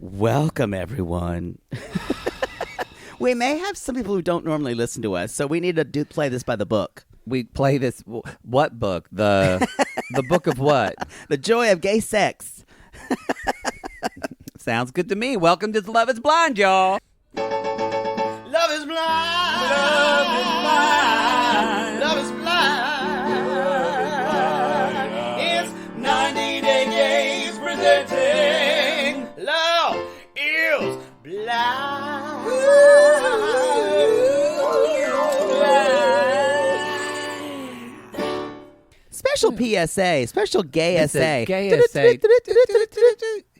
Welcome, everyone. We may have some people who don't normally listen to us, so we need to play this by the book. We play this. What book? The book of what? The Joy of Gay Sex. Sounds good to me. Welcome to Love is Blind, y'all. Love is blind. Love is blind. Love is blind. It's 90 Day Gays presenting Love is Blind. Special PSA, special gay essay. Gay essay.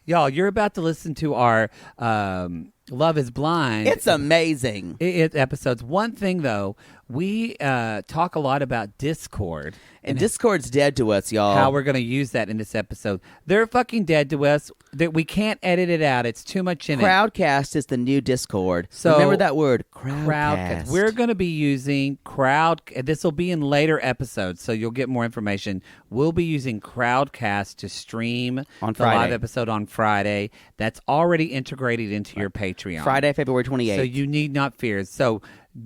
Y'all, you're about to listen to our Love is Blind. It's amazing. It episodes. One thing, though, we talk a lot about Discord. And Discord's dead to us, y'all. How we're going to use that in this episode. They're fucking dead to us. We can't edit it out. It's too much in Crowdcast is the new Discord. So remember that word, Crowdcast. We're going to be using This will be in later episodes, so you'll get more information. We'll be using Crowdcast to stream on the live episode on Friday. That's already integrated into your Patreon. Friday, February 28th. So you need not fear. So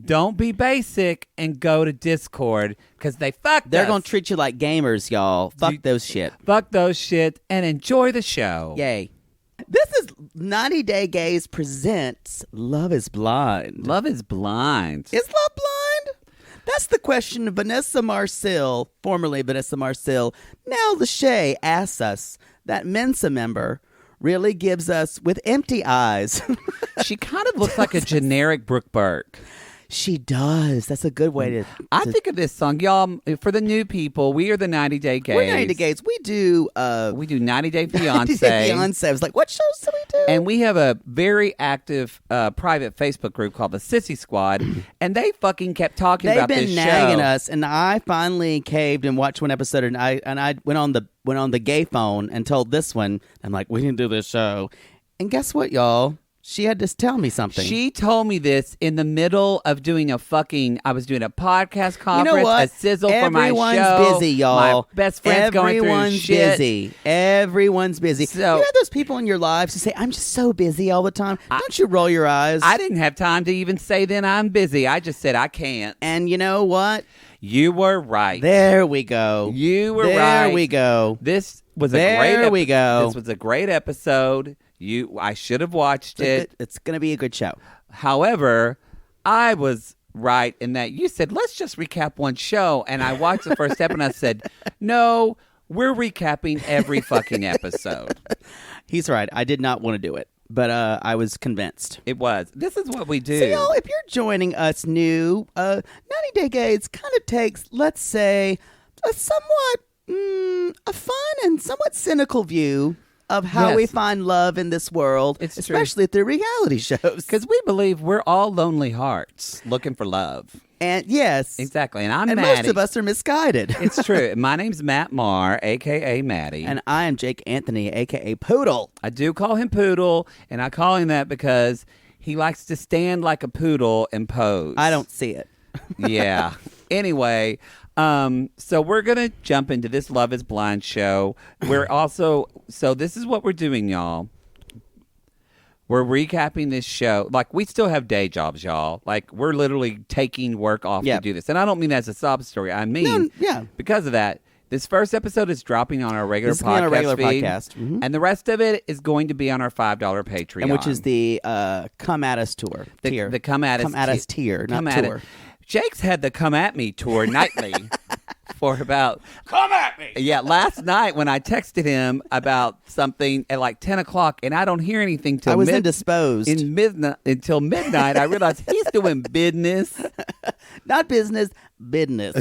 don't be basic and go to Discord because they're going to treat you like gamers, y'all. Fuck those shit. Fuck those shit and enjoy the show. Yay. This is 90 Day Gays presents Love is Blind. Love is Blind. Is love blind? That's the question Vanessa Marcil, formerly Vanessa Marcil, now Lachey, asks us. That Mensa member really gives us with empty eyes. She kind of looks like a generic Brooke Burke. She does. That's a good way to... I think of this song, y'all, for the new people. We are the 90 Day Gays. We're 90 Day Gays. We do 90 Day Fiancé. 90 Day Fiancé. I was like, what shows do we do? And we have a very active private Facebook group called the SISSY Squad, and they fucking kept talking about this show. They've been nagging us, and I finally caved and watched one episode, and I went on the gay phone and told this one, I'm like, we can do this show. And guess what, y'all? She had to tell me something. She told me this in the middle of doing I was doing a podcast conference, you know what? a sizzle for my show. Everyone's busy, y'all. My best friend's going through shit. Everyone's busy. So, you have those people in your lives who say, I'm just so busy all the time. Don't you roll your eyes? I didn't have time to even say then I'm busy. I just said I can't. And you know what? You were right. There we go. You were right. There we go. This was There we go. This was a great episode. I should have watched it. It's going to be a good show. However, I was right in that you said, let's just recap one show. And I watched the first step and I said, no, we're recapping every fucking episode. He's right. I did not want to do it, but I was convinced. It was. This is what we do. So, y'all, if you're joining us new, 90 Day Gays kind of takes, let's say, a somewhat a fun and somewhat cynical view of how we find love in this world, especially through reality shows. Because we believe we're all lonely hearts looking for love. And yes. Exactly. And Maddie. Most of us are misguided. It's true. My name's Matt Marr, a.k.a. Maddie. And I am Jake Anthony, a.k.a. Poodle. I do call him Poodle, and I call him that because he likes to stand like a poodle and pose. I don't see it. Yeah. Anyway... so we're going to jump into this Love is Blind show. So this is what we're doing, y'all. We're recapping this show. Like, we still have day jobs, y'all. Like, we're literally taking work off to do this. And I don't mean that as a sob story. I mean, because of that, this first episode is dropping on our regular podcast feed, and the rest of it is going to be on our $5 Patreon. And which is the Come At Us tour. The Come At Us tier, not tour. Jake's had the Come At Me tour nightly for about... Come at me! Yeah, last night when I texted him about something at like 10 o'clock and I don't hear anything till... I was indisposed. Until midnight, I realized he's doing business. Not business, business.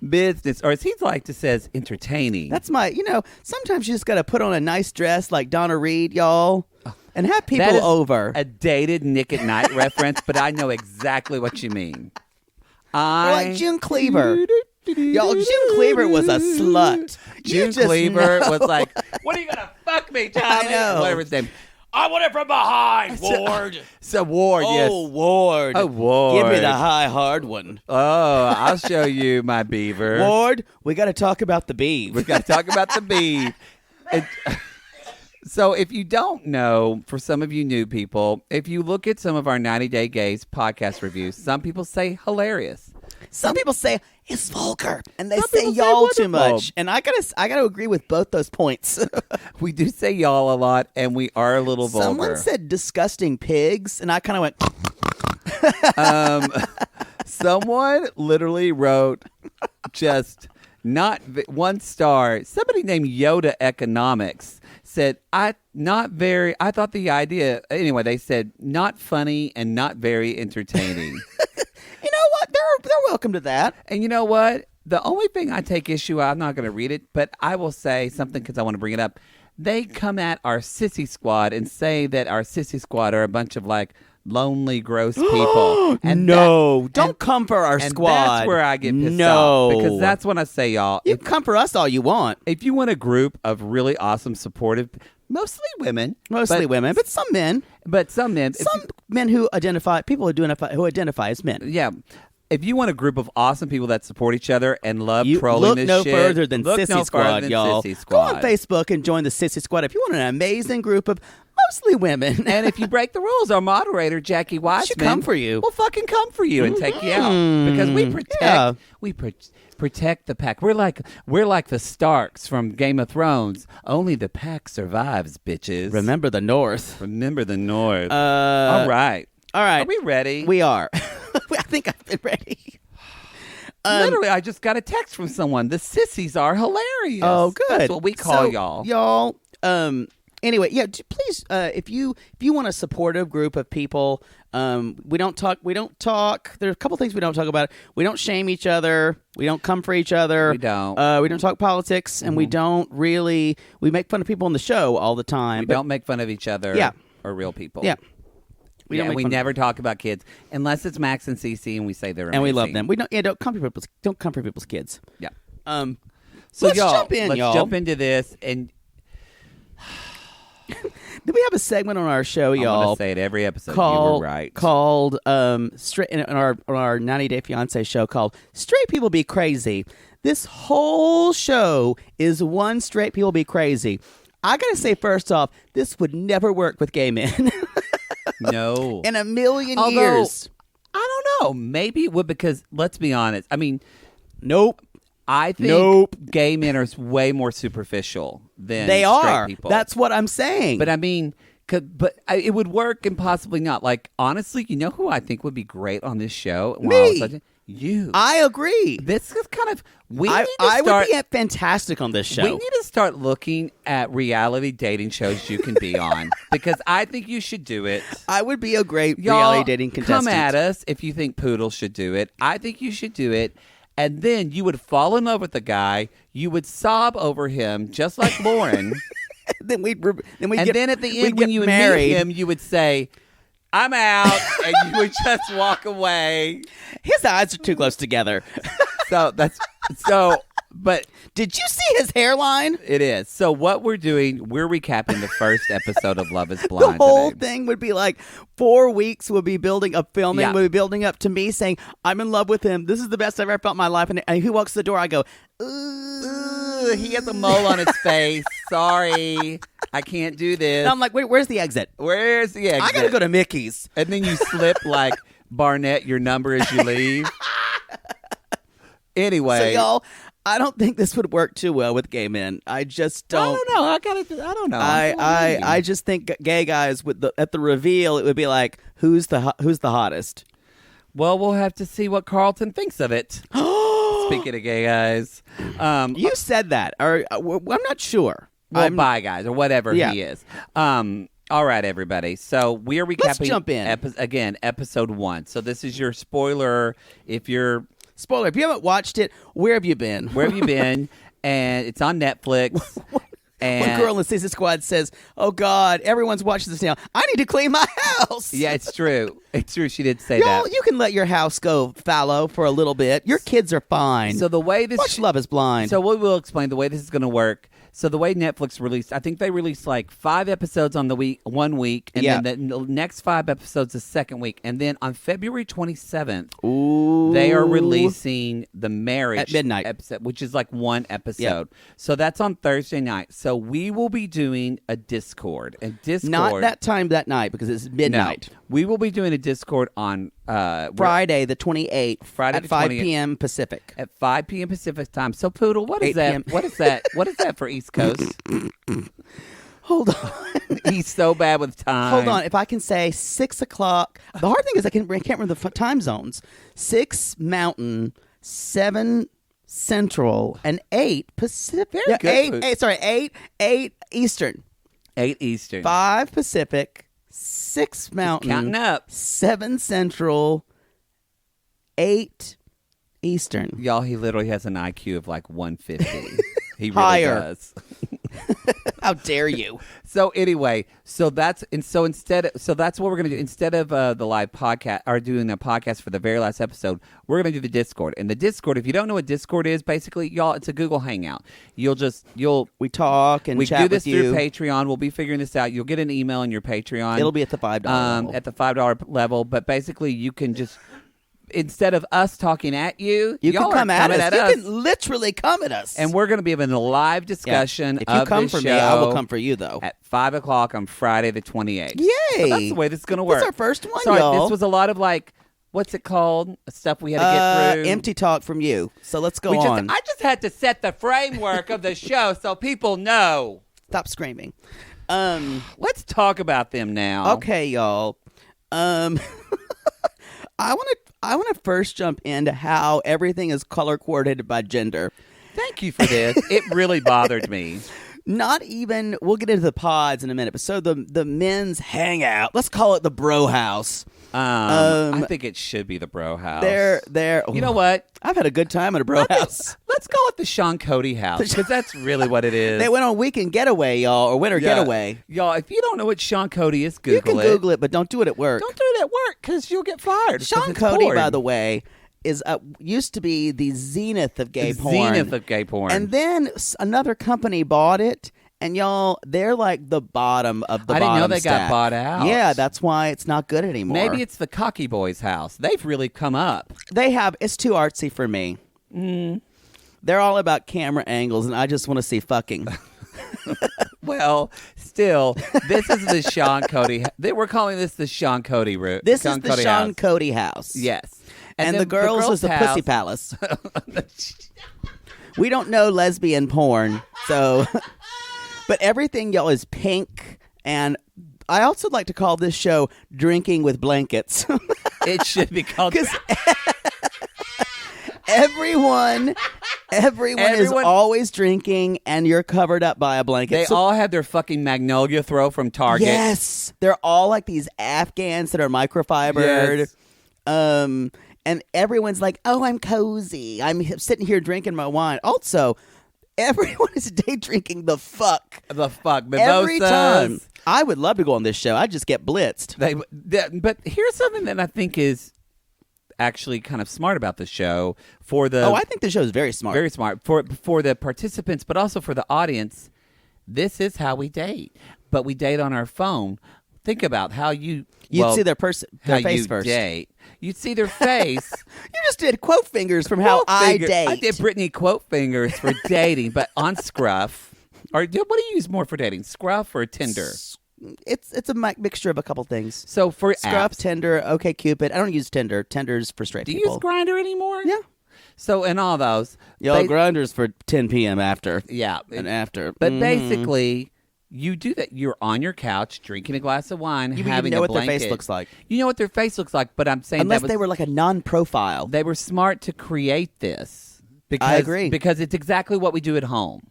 Business. Or as he like to says, entertaining. That's sometimes you just got to put on a nice dress like Donna Reed, y'all. And have people that is over. A dated Nick at Night reference, but I know exactly what you mean. Like June Cleaver. Y'all, June Cleaver was a slut. June Cleaver was like, what are you going to fuck me, Tommy? I know. Whatever his name. I want it from behind, Ward. So Ward, yes. Oh, Ward. Oh, Ward. Give me the high, hard one. Oh, I'll show you my beaver. Ward, we got to talk about the beef. We got to talk about the beef. So if you don't know, for some of you new people, if you look at some of our 90 Day Gays podcast reviews, some people say hilarious. Some people say it's vulgar, and they Some say people say y'all too wonderful. much. And I gotta agree with both those points. We do say y'all a lot, and we are a little vulgar. Someone said disgusting pigs, and I kind of went. Someone literally wrote just not 1 star. Somebody named Yoda Economics said, I thought the idea, anyway, they said not funny and not very entertaining. You know what? They're welcome to that. And you know what? The only thing I take issue, I'm not going to read it, but I will say something because I want to bring it up. They come at our Sissy Squad and say that our Sissy Squad are a bunch of like lonely, gross people. And don't come for our and squad. That's where I get pissed off. Because that's when I say, y'all, You can come for us all you want. if you want a group of really awesome, supportive, mostly women, Mostly women, but some men. but some men, Some men who identify as men. yeah. If you want a group of awesome people that support each other and love You trolling look this no shit, further than look Sissy no further Squad, than y'all. Sissy Go Squad. on Facebook and join the Sissy Squad if you want an amazing group of mostly women. And if you break the rules, our moderator, Jackie Wiseman, come for you. We'll fucking come for you and take you out. Because we protect the pack. We're like the Starks from Game of Thrones. Only the pack survives, bitches. Remember the North. Remember the North. All right. right. Are we ready? We are. I think I've been ready. Literally, I just got a text from someone. The sissies are hilarious. Oh, good. That's what we call So, y'all. Y'all. Anyway, yeah. Please, if you want a supportive group of people, we don't talk. There's a couple things we don't talk about. We don't shame each other. We don't come for each other. We don't. We don't talk politics, and we don't really. We make fun of people on the show all the time. We don't make fun of each other. Yeah. Or real people. Yeah. We never talk about kids unless it's Max and Cece, and we say they're amazing. And we love them. We don't. Yeah, don't come for people's kids. Yeah. So let's jump in, let's y'all. jump into this, and Do we have a segment on our show, y'all? I'm gonna say it every episode. You were right. Called straight on our 90 Day Fiancé show called "Straight People Be Crazy." This whole show is one straight people be crazy. I gotta say, first off, this would never work with gay men. No. In a million Although, years. I don't know. Maybe it would, because let's be honest. I mean, Nope. I think gay men are way more superficial than They straight are. people. That's what I'm saying. But I mean, it would work and possibly not. Like, honestly, you know who I think would be great on this show? Me. You. I agree. This is kind of. I would be fantastic on this show. We need to start looking at reality dating shows you can be on, because I think you should do it. I would be a great Y'all, reality dating contestant. Come at us if you think Poodle should do it. I think you should do it. And then you would fall in love with the guy. You would sob over him, just like Lauren. then at the end, when you would meet him, you would say, "I'm out," and you would just walk away. His eyes are too close together. But did you see his hairline? it is. So what we're doing, we're recapping the first episode of Love is Blind. The whole today. thing would be like 4 weeks would be building up filming, Yeah. would be building up to me saying, I'm in love with him. This is the best I've ever felt in my life. And he walks to the door, I go, Ooh, he has a mole on his face. Sorry, I can't do this. and I'm like, wait, where's the exit? Where's the exit? I gotta go to Mickey's. And then you slip like Barnett your number as you leave. Anyway, So y'all, I don't think this would work too well with gay men. I just don't. I don't know. I don't know. I just think gay guys at the reveal, it would be like, who's the hottest? Well, we'll have to see what Carlton thinks of it. Speaking of gay guys, You said that, or I'm not sure. bye guys, or whatever Yeah. he is. All right, everybody. So we are recapping. Let's jump in. Episode 1. So this is your spoiler. Spoiler, if you haven't watched it, where have you been? Where have you been? And it's on Netflix. And One girl in the Sissy Squad says, "Oh God, everyone's watching this now. I need to clean my house." yeah, it's true. It's true. She did say Y'all, that. you can let your house go fallow for a little bit. Your kids are fine. So the way this Watch Love is Blind. So we will explain the way this is going to work. So the way Netflix released, I think they released like 5 episodes on the one week, and then the next 5 episodes the second week, and then on February 27th, they are releasing the marriage at midnight episode, which is like 1 episode. So that's on Thursday night. So we will be doing a Discord, not that time that night because it's midnight. No, we will be doing a Discord on Friday the 28th, Friday at the 5 28th. p.m. Pacific. At 5 p.m. Pacific time. So, Poodle, what is 8 that? p.m. What is that? What is that for East Coast? Hold on. He's so bad with time. Hold on. If I can say 6 o'clock. The hard thing is I can't remember the time zones. 6 Mountain, 7 Central, and 8 Pacific. Very good. 8 Eastern. 8 Eastern. 5 Pacific, 6 Mountain, counting up. 7 Central, 8 Eastern. Y'all, he literally has an IQ of like 150. He really Higher. does. How dare you? So anyway, so that's what we're gonna do. Instead of the live podcast or doing a podcast for the very last episode, we're gonna do the Discord. And the Discord, if you don't know what Discord is, basically, y'all, it's a Google Hangout. We talk and we chat do this with you through Patreon. We'll be figuring this out. You'll get an email on your Patreon. It'll be at the $5 level. At the $5 level. But basically, you can just. Instead of us talking at you, you y'all can come at us. us. You can literally come at us. And we're going to be having a live discussion If you of come this for show me, I will come for you, though. at 5 o'clock on Friday the 28th. Yay! So that's the way this is going to work. This is our first one, Sorry, y'all. this was a lot of like, what's it called? Stuff we had to get through. Empty talk from you. So let's go on. I just had to set the framework of the show so people know. Stop screaming. Let's talk about them now. Okay, y'all. I want to first jump into how everything is color coordinated by gender. Thank you for this. It really bothered me. Not even, we'll get into the pods in a minute, but so the men's hangout, let's call it the bro house. I think it should be the bro house. You know what? I've had a good time at a bro house. Let's call it the Sean Cody house because that's really what it is. They went on weekend getaway, y'all, or winter getaway. Y'all, if you don't know what Sean Cody is, Google it. You can Google it, but don't do it at work. Don't do it at work because you'll get fired. Sean Cody, by the way, is used to be the zenith of gay porn. Zenith of gay porn. And then another company bought it. And y'all, they're like the bottom of the bottom I didn't know they stack. got bought out. Yeah, that's why it's not good anymore. Maybe it's the Cocky Boys house. They've really come up. It's too artsy for me. They're all about camera angles, and I just want to see fucking. Well, still, this is the Sean Cody. We're calling this the Sean Cody route. This is the Sean Cody house. Yes. And the girls is the Pussy Palace. We don't know lesbian porn, so... But everything, y'all, is pink, and I also like to call this show Drinking with Blankets. It should be called... Because everyone is always drinking, and you're covered up by a blanket. They all have their fucking Magnolia throw from Target. Yes. They're all like these Afghans that are microfibered. Yes. And everyone's like, oh, I'm cozy. I'm sitting here drinking my wine. Also... Everyone is day drinking the fuck. Mimosas. Every time. I would love to go on this show. I'd just get blitzed. But here's something that I think is actually kind of smart about the show I think the show is very smart. Very smart for the participants, but also for the audience. This is how we date, but we date on our phone. Think about how you'd see their face first. Date. You'd see their face. You just did quote fingers from how I date. I did Brittany quote fingers for dating, but on Scruff. Or what do you use more for dating, Scruff or Tinder? It's a mixture of a couple things. So for Scruff, apps, Tinder, OkCupid. I don't use Tinder. Tinder's for straight people. Do you use Grindr anymore? Yeah. So in all those, Grindr's for 10 p.m. after. Yeah, and after. But basically. You do that. You're on your couch drinking a glass of wine, you having know a what blanket. their face looks like. You know what their face looks like, but I'm saying unless they were like a non-profile. They were smart to create this. I agree because it's exactly what we do at home.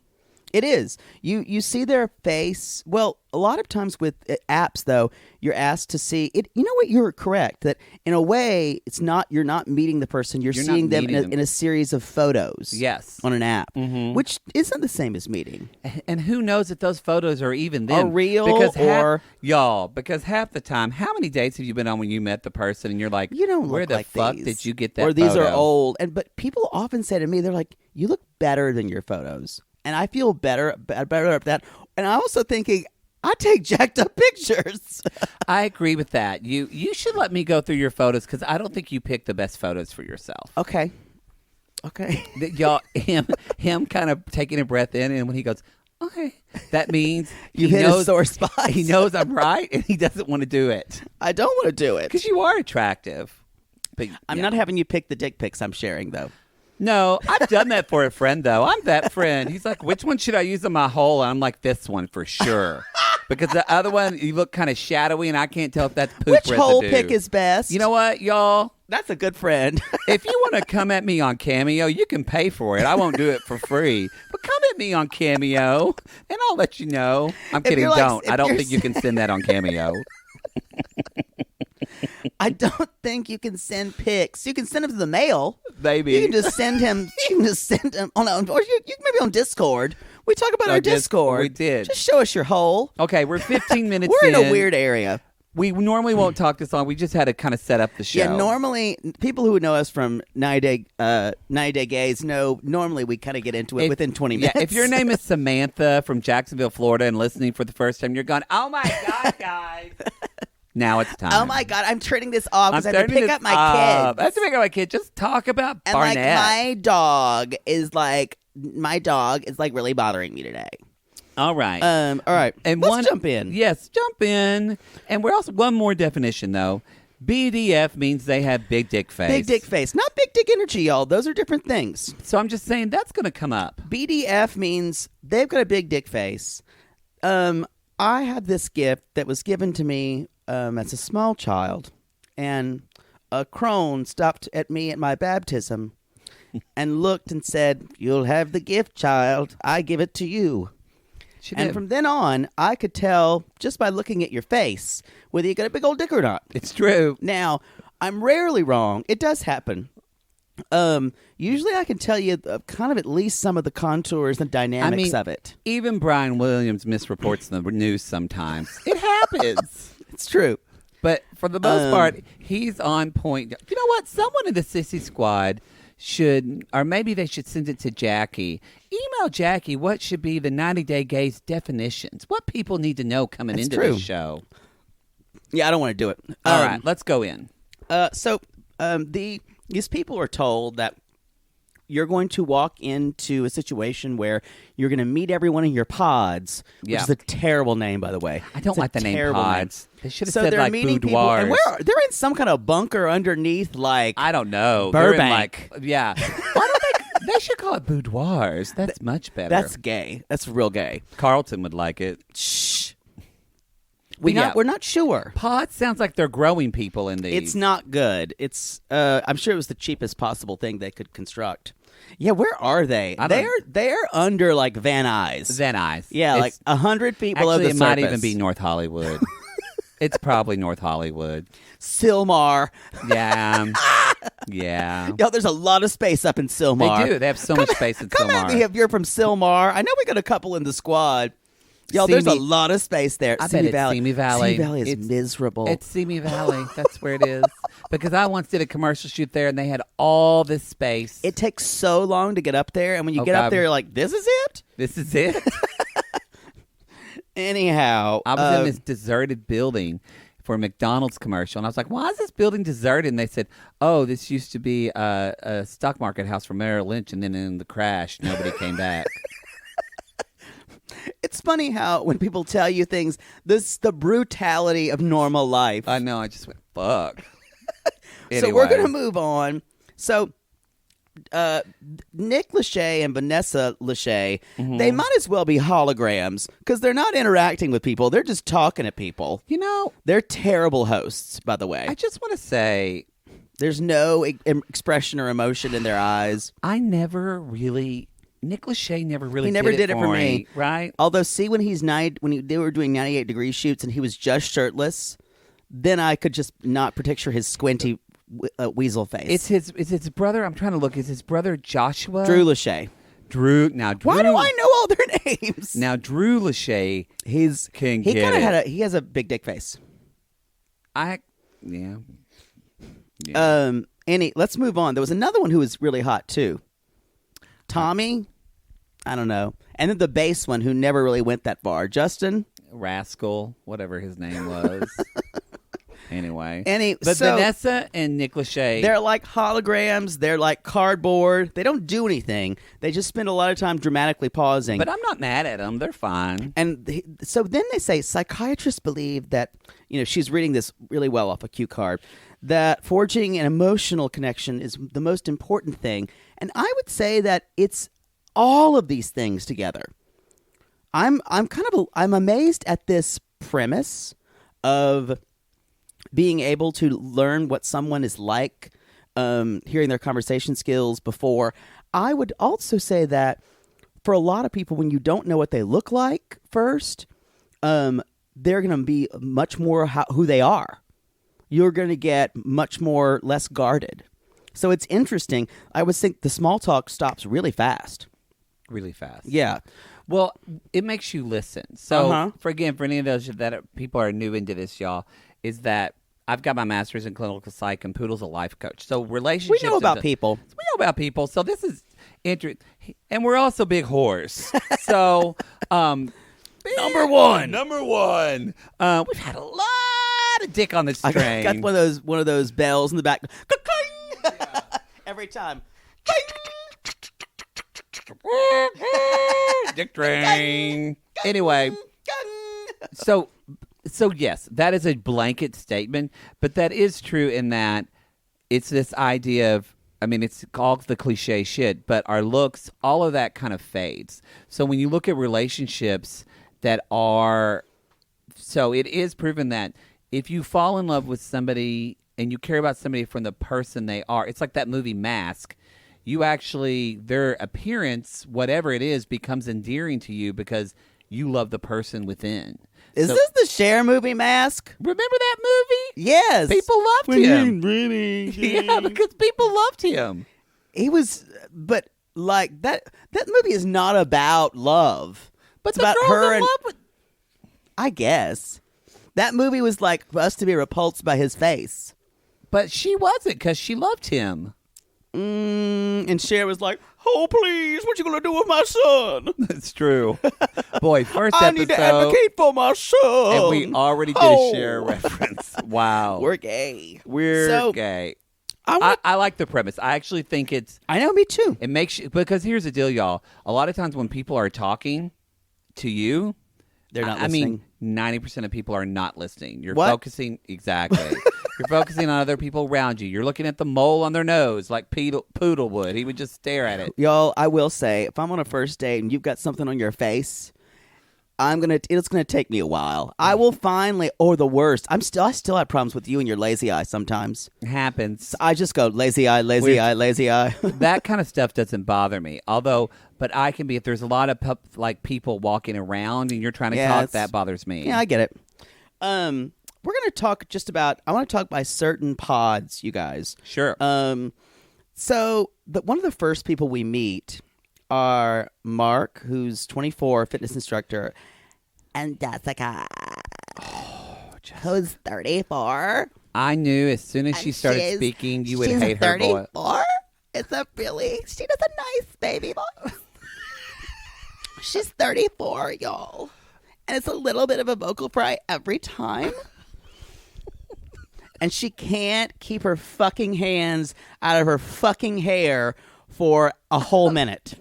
It is. You see their face. Well, a lot of times with apps, though, you're asked to see it. You know what? You're correct that in a way, you're not meeting the person. You're seeing them in a series of photos. Yes, on an app, which isn't the same as meeting. And who knows if those photos are even them are real because half the time, how many dates have you been on when you met the person and you're like, you don't where look the like fuck these. did you get that? Or these photo? are old. But people often say to me, they're like, you look better than your photos. and I feel better about that. And I'm also thinking, I take jacked up pictures. I agree with that. You should let me go through your photos because I don't think you picked the best photos for yourself. Okay. Y'all, him kind of taking a breath in, and when he goes, okay, that means you he hit knows, a sore spot. He knows I'm right, and he doesn't want to do it. I don't want to do it because you are attractive. But I'm not having you pick the dick pics I'm sharing, though. No, I've done that for a friend, though. I'm that friend. He's like, which one should I use on my hole? And I'm like, this one for sure. Because the other one, you look kind of shadowy, and I can't tell if that's poop Which residue. hole pick is best? You know what, y'all? That's a good friend. If you want to come at me on Cameo, you can pay for it. I won't do it for free. But come at me on Cameo, and I'll let you know. I'm kidding. Don't. I don't think you can send that on Cameo. I don't think you can send pics. You can send them to the mail. Maybe. You can just send him. You can just send him on, or you maybe on Discord. We talk about our Discord. We did. Just show us your hole. Okay, we're 15 minutes We're in a weird area. We normally won't talk this long. We just had to kind of set up the show. Yeah, normally, people who know us from 90 Day Gays know normally we kind of get into it within 20 minutes. Yeah, if your name is Samantha from Jacksonville, Florida, and listening for the first time, you're going, oh my God, guys. Now it's time. Oh my God, I'm turning this off because I have to pick up my kids. I have to pick up my kid. Just talk about and Barnett. And my dog is really bothering me today. All right. All right. And let's jump in. Yes, jump in. And we're also one more definition though. BDF means they have big dick face. Big dick face, not big dick energy, y'all. Those are different things. So I'm just saying that's going to come up. BDF means they've got a big dick face. I had this gift that was given to me as a small child, and a crone stopped at me at my baptism and looked and said, "You'll have the gift, child. I give it to you." And from then on, I could tell just by looking at your face whether you got a big old dick or not. It's true. Now, I'm rarely wrong. It does happen. Usually I can tell you kind of at least some of the contours and dynamics of it. Even Brian Williams misreports the news sometimes. It happens. It's true. But for the most part, he's on point. You know what? Someone in the Sissy Squad should, or maybe they should send it to Jackie. Email Jackie what should be the 90 Day Gays definitions. What people need to know coming into the show. Yeah, I don't want to do it. All right, let's go in. These people are told that you're going to walk into a situation where you're going to meet everyone in your pods, which is a terrible name, by the way. I don't like the name pods. They should have said like boudoirs. People, and they're in some kind of bunker underneath, like I don't know, Burbank. Yeah. Why don't they should call it boudoirs. That's much better. That's gay. That's real gay. Carlton would like it. Shh. We're not sure. Pods sounds like they're growing people in these. It's not good. It's I'm sure it was the cheapest possible thing they could construct. Yeah, where are they? They're under like Van Nuys. Van Nuys. Yeah, like 100 feet below the surface. It might even be North Hollywood. It's probably North Hollywood. Sylmar. Yeah. Yeah. Yo, there's a lot of space up in Sylmar. They do. They have so much space in Sylmar. Come at me if you're from Sylmar. I know we got a couple in the squad. Yo, there's a lot of space there. I bet it's Simi Valley. Simi Valley is miserable. It's Simi Valley. That's where it is. Because I once did a commercial shoot there, and they had all this space. It takes so long to get up there, and when you get up there, you're like, this is it? This is it? Anyhow. I was in this deserted building for a McDonald's commercial, and I was like, why is this building deserted? And they said, oh, this used to be a stock market house for Merrill Lynch, and then in the crash, nobody came back. It's funny how when people tell you things, the brutality of normal life. I know. I just went, fuck. Anyway. So we're going to move on. So Nick Lachey and Vanessa Lachey, they might as well be holograms because they're not interacting with people. They're just talking to people. You know. They're terrible hosts, by the way. I just want to say. There's no expression or emotion in their eyes. Nick Lachey never did it for me, right? Although, see, when they were doing 98 degree shoots and he was just shirtless, then I could just not picture his squinty weasel face. It's his brother. I'm trying to look. Is his brother Joshua? Drew Lachey. Drew. Why do I know all their names? Now Drew Lachey, he has a big dick face. Yeah. Let's move on. There was another one who was really hot too. Tommy. I don't know. And then the bass one who never really went that far. Justin? Rascal, whatever his name was. Anyway. But Vanessa and Nick Lachey. They're like holograms. They're like cardboard. They don't do anything. They just spend a lot of time dramatically pausing. But I'm not mad at them. They're fine. And so then they say psychiatrists believe that, she's reading this really well off a cue card, that forging an emotional connection is the most important thing. And I would say that it's all of these things together. I'm amazed at this premise of being able to learn what someone is like, hearing their conversation skills before. I would also say that for a lot of people, when you don't know what they look like first, they're going to be much more who they are. You're going to get much more less guarded. So it's interesting. I would think the small talk stops really fast. Really fast. Yeah. Well, it makes you listen. So, for any of those that people are new into this, y'all, is that I've got my master's in clinical psych, and Poodle's a life coach. So relationships. We know about people. We know about people. So this is interesting. And we're also big whores. So, Number one. We've had a lot of dick on this train. I got one of those bells in the back. Yeah. Every time. Dick train. Anyway, so yes, that is a blanket statement, but that is true in that it's this idea of, it's all the cliche shit, but our looks, all of that kind of fades. So when you look at relationships that are, so it is proven that if you fall in love with somebody and you care about somebody from the person they are, it's like that movie Mask. You actually, their appearance, whatever it is, becomes endearing to you because you love the person within. Is this the Cher movie Mask? Remember that movie? Yes. People loved him. Really? Yeah, because people loved him. He was, but like that movie is not about love. But it's the about girl's her in and, love with... I guess. That movie was like for us to be repulsed by his face. But she wasn't because she loved him. And Cher was like, "Oh, please, what you gonna do with my son?" That's true. Boy, first episode. I need to advocate for my son. And we already did a Cher reference. Wow. We're gay. We're gay. I like the premise. I actually think it's... I know, me too. It makes you... Because here's the deal, y'all. A lot of times when people are talking to you... They're not listening. 90% of people are not listening. You're what? focusing... Exactly. You're focusing on other people around you. You're looking at the mole on their nose like Poodle would. He would just stare at it. Y'all, I will say, if I'm on a first date and you've got something on your face, it's gonna take me a while. I will finally, or the worst, I still have problems with you and your lazy eye sometimes. It happens. So I just go lazy eye, lazy eye, lazy eye. That kind of stuff doesn't bother me. But I can be, if there's a lot of people walking around and you're trying to talk, that bothers me. Yeah, I get it. We're going to talk I want to talk by certain pods, you guys. Sure. So one of the first people we meet are Mark, who's 24, fitness instructor, and Jessica, who's 34. I knew as soon as she started speaking, you would hate her voice. 34? She does a nice baby voice. She's 34, y'all. And it's a little bit of a vocal fry every time. And she can't keep her fucking hands out of her fucking hair for a whole minute.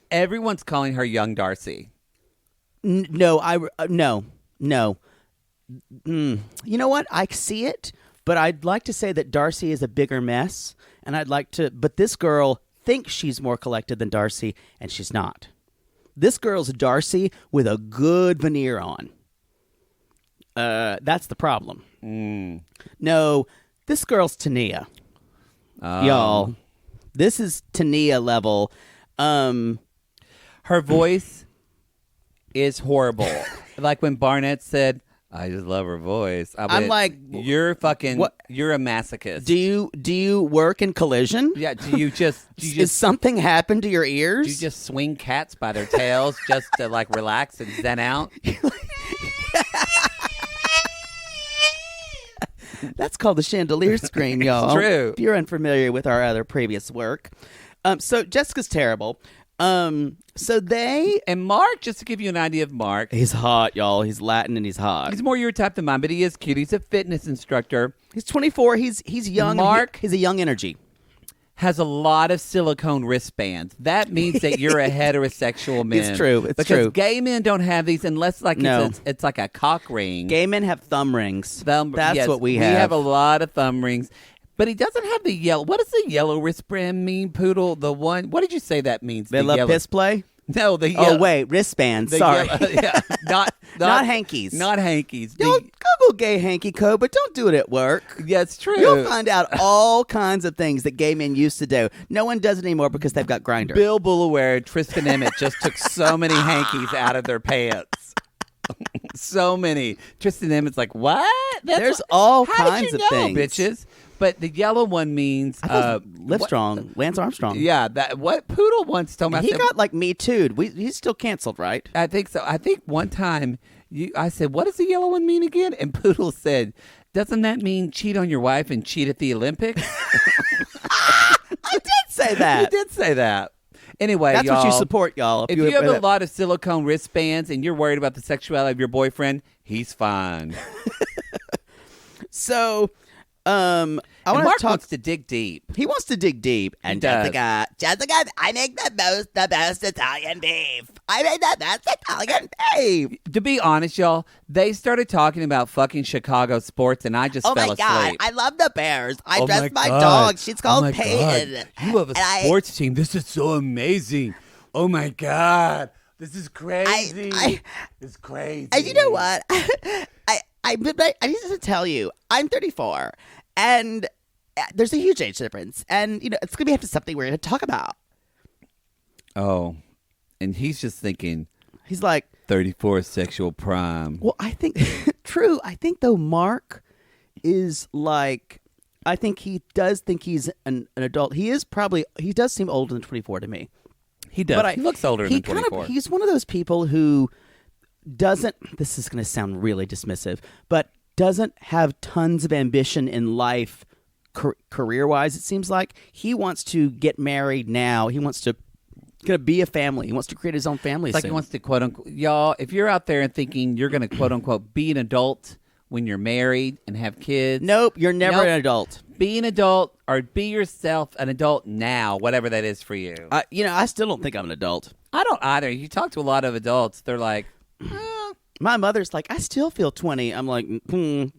Everyone's calling her Young Darcy. No. You know what? I see it, but I'd like to say that Darcy is a bigger mess. And but this girl thinks she's more collected than Darcy, and she's not. This girl's Darcy with a good veneer on. That's the problem. No, this girl's Tania. Y'all, this is Tania level. Her voice is horrible. Like when Barnett said, "I just love her voice." I'm like, "You're fucking. What? You're a masochist." Do you work in Collision? Yeah. Do you just? Is something happen to your ears? Do you just swing cats by their tails just to like relax and zen out? That's called the chandelier screen, y'all. It's true. If you're unfamiliar with our other previous work. So Jessica's terrible. So they And Mark, just to give you an idea of Mark, he's hot, y'all. He's Latin and he's hot. he's more your type than mine, but he is cute. He's a fitness instructor. He's 24. He's young. Mark- He's a young energy. Has a lot of silicone wristbands. That means that you're a heterosexual man. It's true. It's because true. gay men don't have these unless like No. it's like a cock ring. Gay men have thumb rings. That's Yes, what we have. We have a lot of thumb rings. But he doesn't have the yellow. What does the yellow wristband mean, Poodle? The one. What did you say that means? They the love yellow. piss play. No, the Oh yellow. wait, wristbands. the Sorry, yellow- yeah, not hankies. Not hankies. The- Don't Google gay hanky code, but don't do it at work. yeah, it's true. You'll find out all kinds of things that gay men used to do. No one does it anymore because they've got Grindr. Bill Boulware and Tristan Emmett just took so many hankies out of their pants. So many. Tristan Emmett's like, what? There's all how kinds did of you know, things. bitches. But the yellow one means Livestrong, Lance Armstrong. Yeah, that what Poodle once told me. I He said, got like Me Too'd. He's still canceled, right? I think so. I think one time I said, "What does the yellow one mean again?" And Poodle said, "Doesn't that mean cheat on your wife and cheat at the Olympics?" I did say He that. did say that. Anyway, That's y'all, what you support, y'all. If you have a lot of silicone wristbands and you're worried about the sexuality of your boyfriend, he's fine. So, I want Mark to talk. wants to dig deep. He wants to dig deep, and does. Jessica, I make the best Italian beef. I make the best Italian beef. To be honest, y'all, they started talking about fucking Chicago sports, and I just Oh fell my God, asleep. I love the Bears. I Oh dressed my God. dog. She's Oh called my Peyton. God. You have a sports team. This is so amazing. Oh my God. This is crazy. It's crazy. And you know what? I need to tell you, I'm 34, and there's a huge age difference, and it's gonna be something we're gonna talk about. Oh, and he's just thinking He's like, 34 sexual prime. well, I think true. I think though, Mark is like, I think he does think he's an adult. He does seem older than 24 to me. He does. But He looks older than 24. He's one of those people who doesn't, this is going to sound really dismissive, but doesn't have tons of ambition in life career-wise, it seems like. He wants to get married now. He wants to be a family. He wants to create his own family It's like soon. he wants to quote unquote, y'all, if you're out there and thinking you're going to quote unquote be an adult when you're married and have kids. Nope, you're never Nope. an adult. Be an adult or be yourself an adult now, whatever that is for you. I still don't think I'm an adult. I don't either. You talk to a lot of adults, they're like, My mother's like, I still feel 20. I'm like, you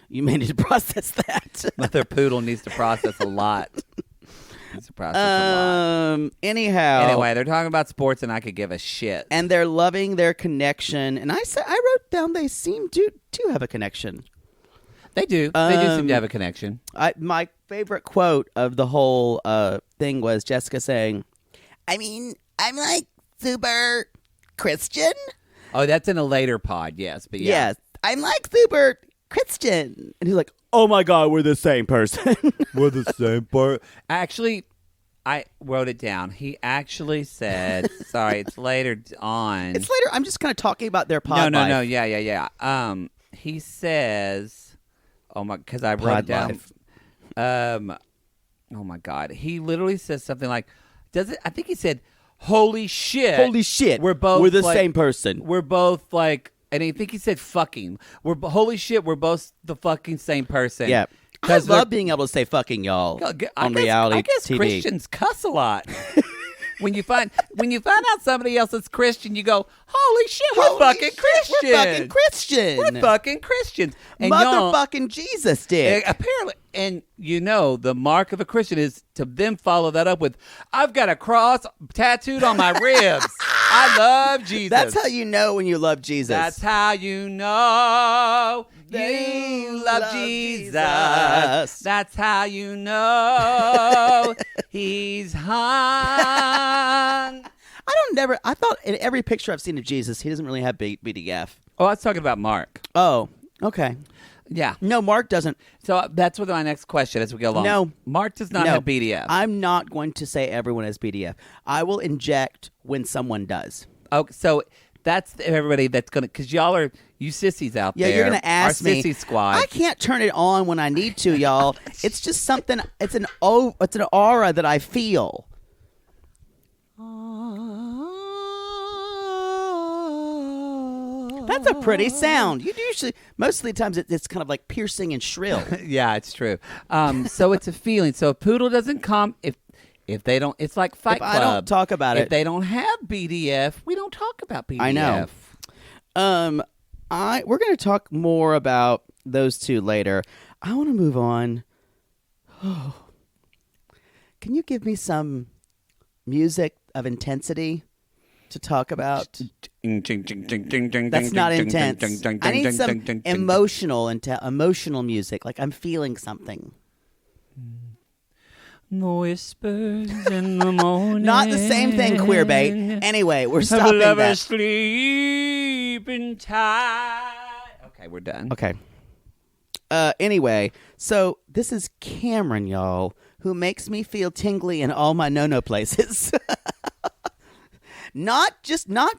may need to process that. Mother Poodle needs to process a lot. Needs to process a lot. Anyhow. Anyway, they're talking about sports, and I could give a shit. And they're loving their connection. And I wrote down they seem to have a connection. They do. They do seem to have a connection. My favorite quote of the whole thing was Jessica saying, I mean, I'm like super Christian. Oh, that's in a later pod, yes. But yeah. Yes, I'm like super Christian. And he's like, oh my God, we're the same person. We're the same part. Actually, I wrote it down. He actually said, sorry, it's later on. It's later. I'm just kind of talking about their pod life. No. Yeah. He says, oh my, because I wrote it Pod down. life. Oh my God. He literally says something like, I think he said, holy shit. Holy shit. We're the same person. We're both like, and I think he said fucking. Holy shit, we're both the fucking same person. Yeah. I love being able to say fucking y'all on reality I guess TV. Christians cuss a lot. When you find out somebody else is Christian, you go, holy shit, we're fucking Christian. We're fucking Christian. We're fucking Christians. And motherfucking Jesus did. Apparently, and the mark of a Christian is to then follow that up with, I've got a cross tattooed on my ribs. I love Jesus. That's how you know when you love Jesus. That's how you know you love Jesus. That's how you know he's hung. I thought in every picture I've seen of Jesus, he doesn't really have BDF. Oh, I was talking about Mark. Oh, okay. Yeah. No, Mark doesn't. So that's what my next question as we go along. No. Mark does not have BDF. I'm not going to say everyone has BDF. I will inject when someone does. Okay, so that's everybody that's going to, because y'all are, you sissies out there. Yeah, you're going to ask me. Our sissy squad. I can't turn it on when I need to, y'all. It's just something, it's an aura that I feel. That's a pretty sound. You usually, most of the times, it's kind of like piercing and shrill. Yeah, it's true. So it's a feeling. So if Poodle doesn't come, if they don't, it's like Fight Club. I don't talk about it. If they don't have BDF, we don't talk about BDF. I know. We're going to talk more about those two later. I want to move on. Can you give me some music of intensity to talk about? That's not intense. I need some emotional music, like I'm feeling something. The whispers in the morning. Not the same thing, queerbait. Anyway, we're stopping that. Sleeping tight. Okay, we're done. Okay. Anyway, so this is Cameron, y'all, who makes me feel tingly in all my no-no places. Not just my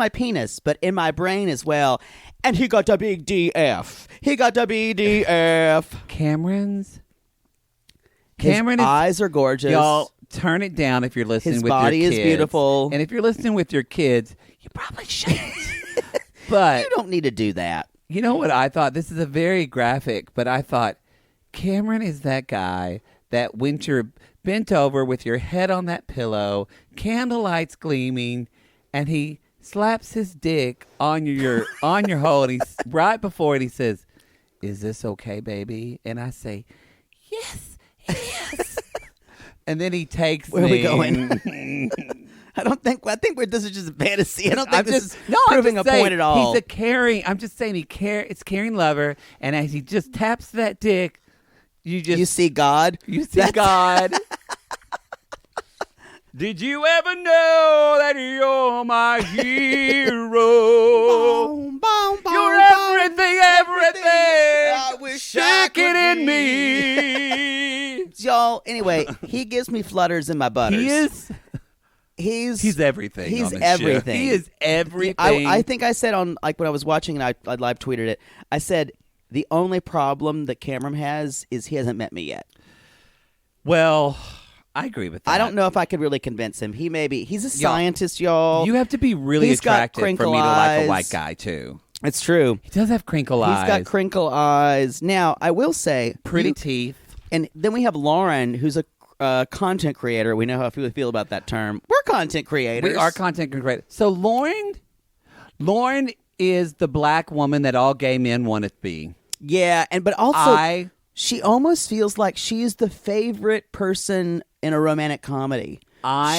penis, but in my brain as well. And he got the big DF. He got the BDF. Cameron's eyes are gorgeous. Y'all, turn it down if you're listening with your kids. His body is beautiful. And if you're listening with your kids, you probably shouldn't. But you don't need to do that. You know what I thought? This is a very graphic, but I thought Cameron is that guy that when you're bent over with your head on that pillow, candlelight's gleaming, and he slaps his dick on your hole, and he's right before it. He says, "Is this okay, baby?" And I say, "Yes, it is." And then he takes Where me. are we going? I think this is just a fantasy. I don't think this is proving a point at all. He's a caring. I'm just saying it's caring lover, and as he just taps that dick, you see God. You see God. Did you ever know that you're my hero? Boom, boom, boom, you're everything. I wish I could in me. Y'all, anyway, he gives me flutters in my butters. He's everything. He's on everything. Show. He is everything. I think I said on when I was watching and I live tweeted it. I said the only problem that Cameron has is he hasn't met me yet. Well, I agree with that. I don't know if I could really convince him. He's a scientist, y'all. You have to be really attractive for me to like a white guy too. It's true. He does have crinkle eyes. He's got crinkle eyes. Now, I will say pretty teeth. And then we have Lauren, who's a content creator. We know how we feel about that term. We're content creators. We are content creators. So Lauren is the black woman that all gay men want to be. Yeah, but also she almost feels like she's the favorite person in a romantic comedy.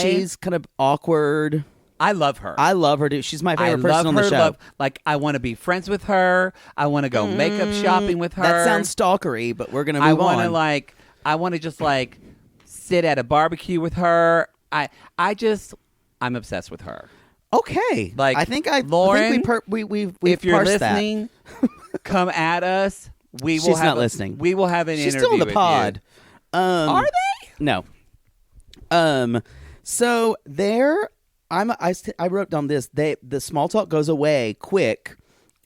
She's kind of awkward. I love her. I love her, dude. She's my favorite person on the show. I want to be friends with her. I want to go makeup shopping with her. That sounds stalkery, but we're going to move on. I want to just sit at a barbecue with her. I'm obsessed with her. Okay. Lauren, we've if you're parsed listening, come at us. She's not listening. We will have an She's interview still in the pod. Are they? No. So there, I wrote down this. The small talk goes away quick.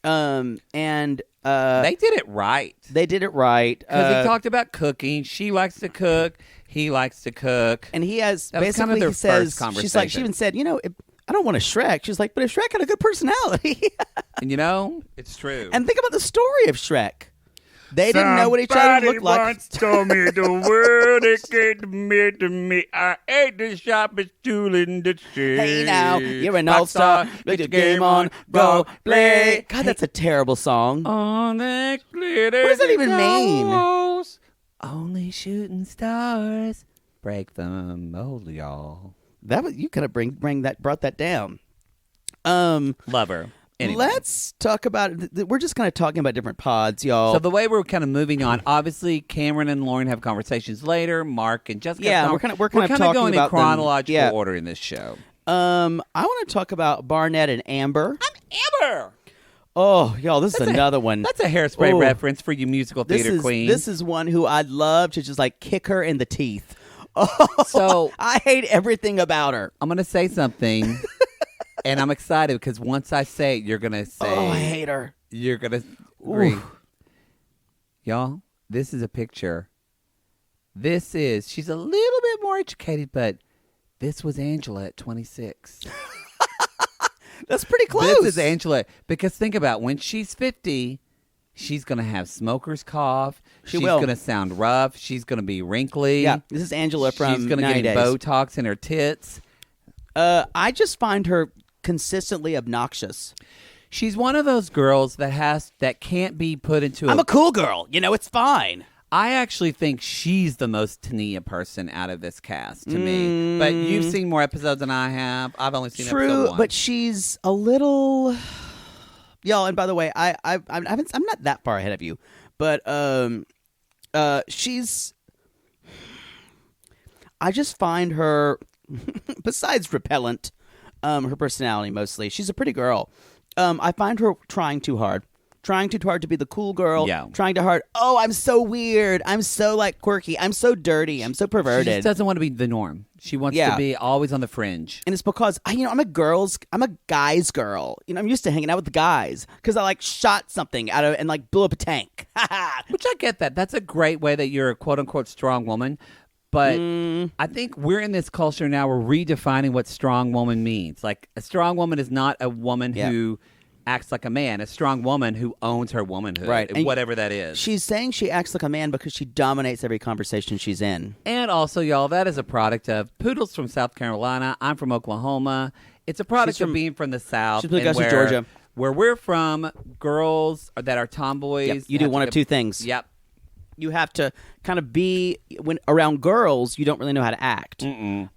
And they did it right. They did it right because he talked about cooking. She likes to cook. He likes to cook. And he has that basically kind of their he says first conversation. She's like she even said, I don't want a Shrek. She's like, but if Shrek had a good personality. And it's true. And think about the story of Shrek. They didn't know what each other looked like. Somebody once told me the world it came to me. I ate the sharpest tool in the shed. Hey now, you're an all-star. Put your game on, go play. God, that's a terrible song. On the glitter. What does that even mean? Only shooting stars break the mold, y'all. You could have brought that down. Lover. Anyway. Let's talk about it. We're just kind of talking about different pods, y'all. So the way we're kind of moving on, obviously Cameron and Lauren have conversations later. Mark and Jessica. Yeah, we're kind of talking going about in chronological them. Yeah. order in this show. I want to talk about Barnett and Amber. I'm Amber. Oh, y'all, this is another one. That's a Hairspray reference for you musical theater queens. This is one who I'd love to just kick her in the teeth. Oh, so I hate everything about her. I'm going to say something. And I'm excited because once I say it, you're going to say... Oh, I hate her. You're going to agree. Y'all, this is a picture. She's a little bit more educated, but this was Angela at 26. That's pretty close. This is Angela. Because think about when she's 50, she's going to have smoker's cough. She's will. going to sound rough. She's going to be wrinkly. Yeah, this is Angela from She's going to 90 get Days. Botox in her tits. I just find her consistently obnoxious. She's one of those girls that can't be put into I'm a cool girl. It's fine. I actually think she's the most Tania person out of this cast to me. But you've seen more episodes than I have. I've only seen episode 1. But she's a little, y'all. And by the way, I'm not that far ahead of you, but she's. I just find her, besides repellent, her personality mostly. She's a pretty girl. I find her trying too hard. Trying too hard to be the cool girl. Yeah. Trying too hard. Oh, I'm so weird. I'm so quirky. I'm so dirty. I'm so perverted. She just doesn't want to be the norm. She wants to be always on the fringe. And it's because I'm a guy's girl. I'm used to hanging out with the guys because I shot something out of and blew up a tank. Which I get that. That's a great way that you're a quote unquote strong woman. But I think we're in this culture now. We're redefining what strong woman means. Like a strong woman is not a woman who acts like a man. A strong woman who owns her womanhood, right? And whatever that is. She's saying she acts like a man because she dominates every conversation she's in. And also, y'all, that is a product of Poodle's from South Carolina. I'm from Oklahoma. It's a product of being from the South. She's from Georgia. Where we're from, girls that are tomboys. Yep. You do one of two things. Yep. You have to kind of be when around girls. You don't really know how to act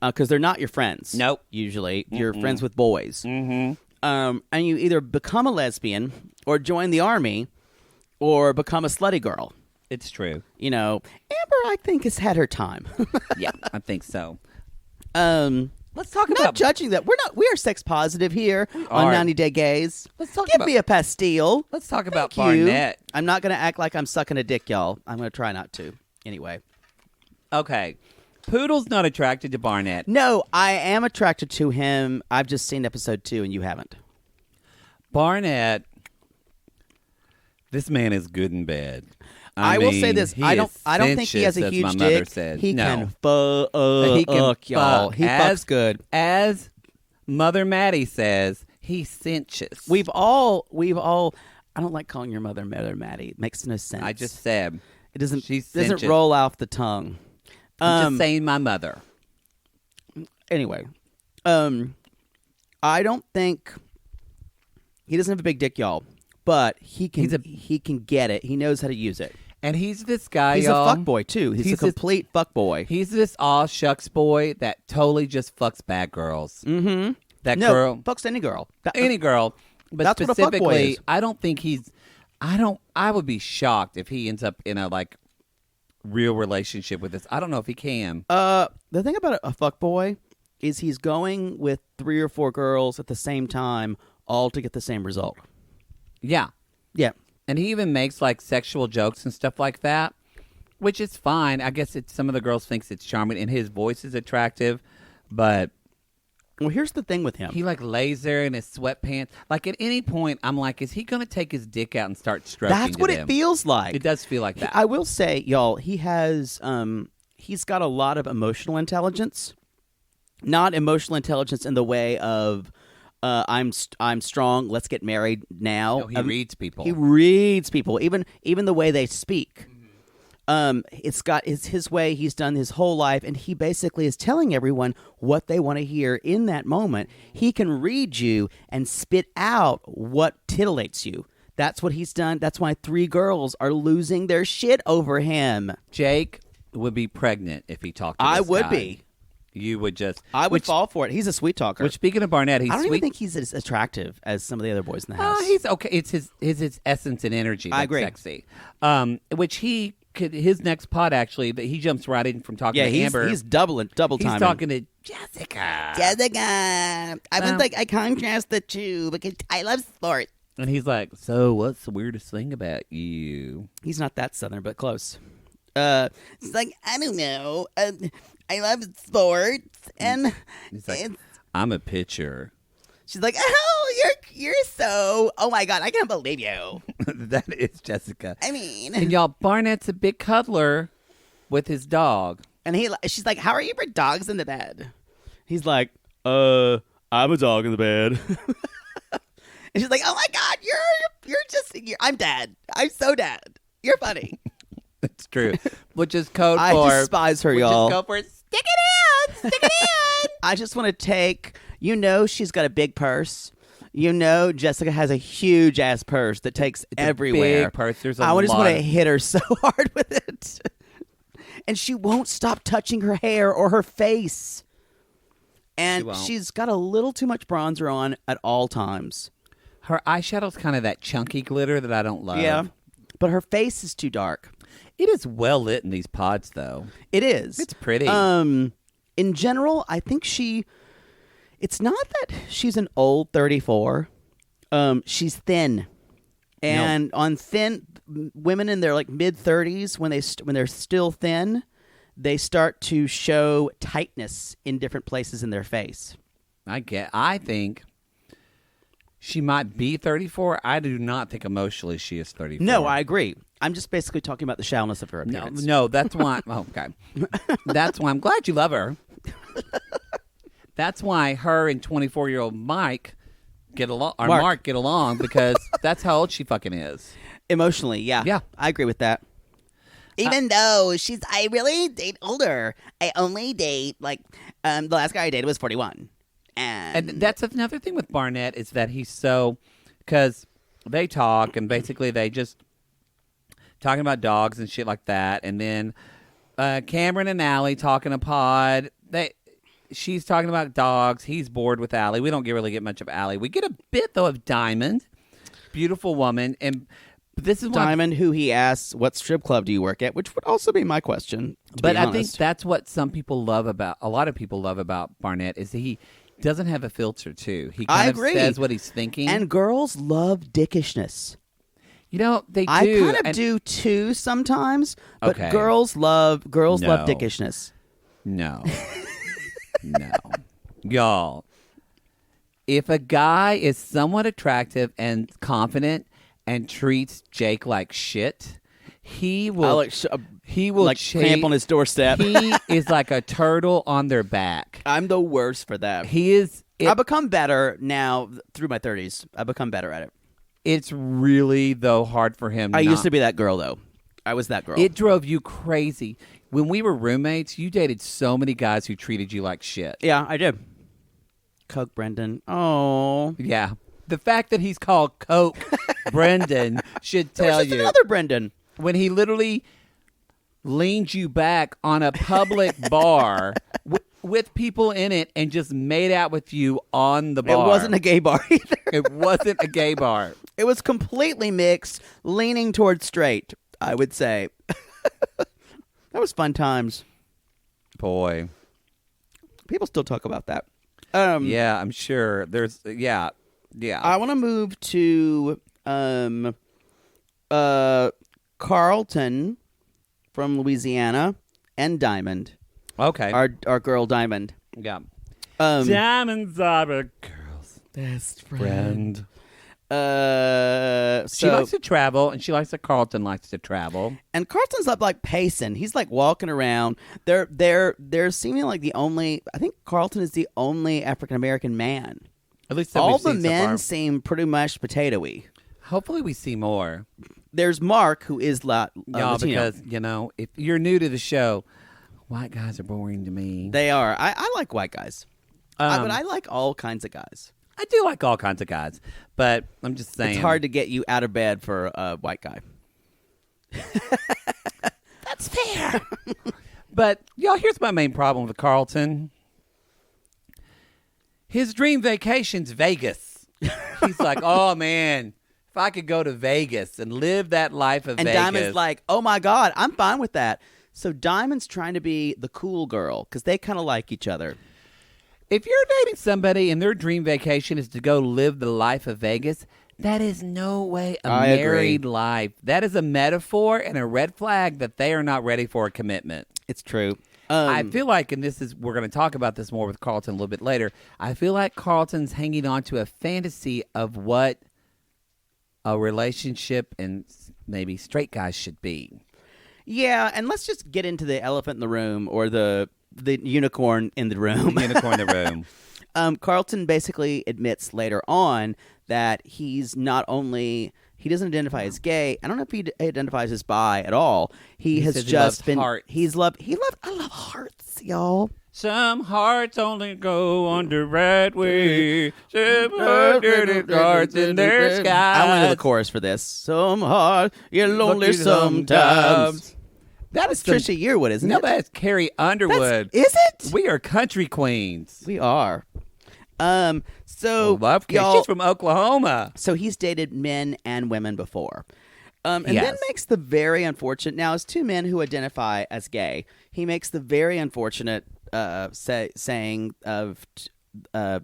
because they're not your friends. Nope. Usually, you're friends with boys. Mm-hmm. And you either become a lesbian or join the army or become a slutty girl. It's true. Amber, I think, has had her time. Yeah, I think so. Let's talk about not judging that. We are sex positive here on 90 Day Gays. Let's talk Give me a pastille. Let's talk about Thank you. Barnett. I'm not going to act like I'm sucking a dick, y'all. I'm going to try not to. Anyway. Okay. Poodle's not attracted to Barnett. No, I am attracted to him. I've just seen episode 2 and you haven't. Barnett, this man is good in bed. I will say this. I don't think he has a huge dick. He can fuck, y'all. He fucks good. As Mother Maddie says, he cinches. We've all. I don't like calling your mother Maddie. It makes no sense. I just said it doesn't roll off the tongue. I'm just saying my mother. Anyway, I don't think he doesn't have a big dick, y'all, but he can get it. He knows how to use it. And he's this guy, He's y'all. a fuckboy, too. He's a complete fuckboy. He's this aw shucks boy that totally just fucks bad girls. Mm-hmm. That girl. Fucks any girl. Any girl. But that's specifically, what a fuckboy is. I don't think I would be shocked if he ends up in a, real relationship with this. I don't know if he can. The thing about a fuckboy is he's going with 3 or 4 girls at the same time, all to get the same result. Yeah. Yeah. And he even makes sexual jokes and stuff like that, which is fine. I guess some of the girls thinks it's charming and his voice is attractive, but well, here's the thing with him. He lays there in his sweatpants. At any point, I'm like, is he going to take his dick out and start stroking? That's what it feels like. It does feel like that. I will say, y'all, he has he's got a lot of emotional intelligence. Not emotional intelligence in the way of I'm strong. Let's get married now. No, he reads people. He reads people, even the way they speak. It's his way. He's done his whole life, and he basically is telling everyone what they want to hear in that moment. He can read you and spit out what titillates you. That's what he's done. That's why 3 girls are losing their shit over him. Jake would be pregnant if he talked to this I would guy. be. You would just... I would fall for it. He's a sweet talker. Which, speaking of Barnett, he's I don't sweet. even think he's as attractive as some of the other boys in the house. He's okay. It's his essence and energy that's I agree. sexy. Which he could... His next pod, actually, that he jumps right in from talking to Amber. He's double timing. He's talking to Jessica. I contrast the two because I love sports. And he's like, so what's the weirdest thing about you? He's not that southern, but close. It's like, I don't know. I love sports, and he's like, I'm a pitcher. She's like, oh, you're so. Oh my God, I can't believe you. That is Jessica. I mean, and y'all, Barnett's a big cuddler with his dog, and she's like, how are you for dogs in the bed? He's like, I'm a dog in the bed. And she's like, "Oh my God, I'm dead. I'm so dead. You're funny." It's true. Which is code I for despise her, y'all. Which is code for stick it in. Stick it in. I just want to take. She's got a big purse. Jessica has a huge ass purse that takes everywhere. Big purse. There's I just want to hit her so hard with it. And she won't stop touching her hair or her face. And she's got a little too much bronzer on at all times. Her eyeshadow's kind of that chunky glitter that I don't love. Yeah. But her face is too dark. It is well lit in these pods, though. It is. It's pretty. In general, I think it's not that she's an old 34. She's thin. And on thin women in their like mid-30s, when they're still thin, they start to show tightness in different places in their face. I think she might be 34. I do not think emotionally she is 34. No, I agree. I'm just basically talking about the shallowness of her appearance. No, that's why. Okay. That's why I'm glad you love her. That's why her and 24-year-old Mike get along, or Mark get along, because that's how old she fucking is. Emotionally, yeah. Yeah. I agree with that. Even though I really date older. I only date, the last guy I dated was 41. And that's another thing with Barnett is that he's so, because they talk and basically they just talking about dogs and shit like that. And then Cameron and Allie talking a pod. She's talking about dogs. He's bored with Allie. We don't really get much of Allie. We get a bit, though, of Diamond. Beautiful woman. And this is Diamond, who he asks, what strip club do you work at? Which would also be my question. But I think that's what a lot of people love about Barnett is that he doesn't have a filter, too. He kind of says what he's thinking. And girls love dickishness. They do. I kind of do, too, sometimes. But girls love dickishness. No. No. Y'all, if a guy is somewhat attractive and confident and treats Jake like shit, he will camp on his doorstep. He is like a turtle on their back. I'm the worst for that. I've become better now through my 30s. I've become better at it. It's really, though, hard for him. I used to be that girl, though. I was that girl. It drove you crazy. When we were roommates, you dated so many guys who treated you like shit. Yeah, I did. Coke Brendan. Oh. Yeah. The fact that he's called Coke Brendan should tell you. Another Brendan. When he literally leaned you back on a public bar with people in it and just made out with you on the bar. It wasn't a gay bar either. It wasn't a gay bar. It was completely mixed, leaning towards straight, I would say. That was fun times. Boy. People still talk about that. Yeah, I'm sure. Yeah. I want to move to Carlton from Louisiana and Diamond. Okay. Our girl Diamond. Yeah. Diamonds are a girl's best friend. She likes to travel, and she likes that Carlton likes to travel. And Carlton's up like pacing. He's like walking around. They're seeming like the only. I think Carlton is the only African American man. At least all the men seem pretty much potato-y. Hopefully, we see more. There's Mark, who is Latino. Because if you're new to the show, white guys are boring to me. They are. I like white guys, but I like all kinds of guys. I do like all kinds of guys, but I'm just saying. It's hard to get you out of bed for a white guy. That's fair. But, y'all, here's my main problem with Carlton. His dream vacation's Vegas. He's like, oh, man, if I could go to Vegas and live that life of Vegas. And Diamond's like, oh, my God, I'm fine with that. So Diamond's trying to be the cool girl because they kind of like each other. If you're dating somebody and their dream vacation is to go live the life of Vegas, that is no way a married life. That is a metaphor and a red flag that they are not ready for a commitment. It's true. I feel like, and we're going to talk about this more with Carlton a little bit later, I feel like Carlton's hanging on to a fantasy of what a relationship and maybe straight guys should be. Yeah, and let's just get into the elephant in the room or the unicorn in the room. Unicorn in the room. Carlton basically admits later on that he's not only he doesn't identify as gay. I don't know if he identifies as bi at all. He has says just been hearts. I love hearts, y'all. Some hearts only go on the right way. Some hearts in their skies. I went to the chorus for this. Some heart, you're lonely sometimes. That That's is Trisha Yearwood, isn't No, it? that's Carrie Underwood. Is it? We are country queens. We are. So Love Carrie. y'all, She's from Oklahoma. so he's dated men and women before. And Yes. then makes the very unfortunate. Now, as two men who identify as gay, he makes the very unfortunate saying of,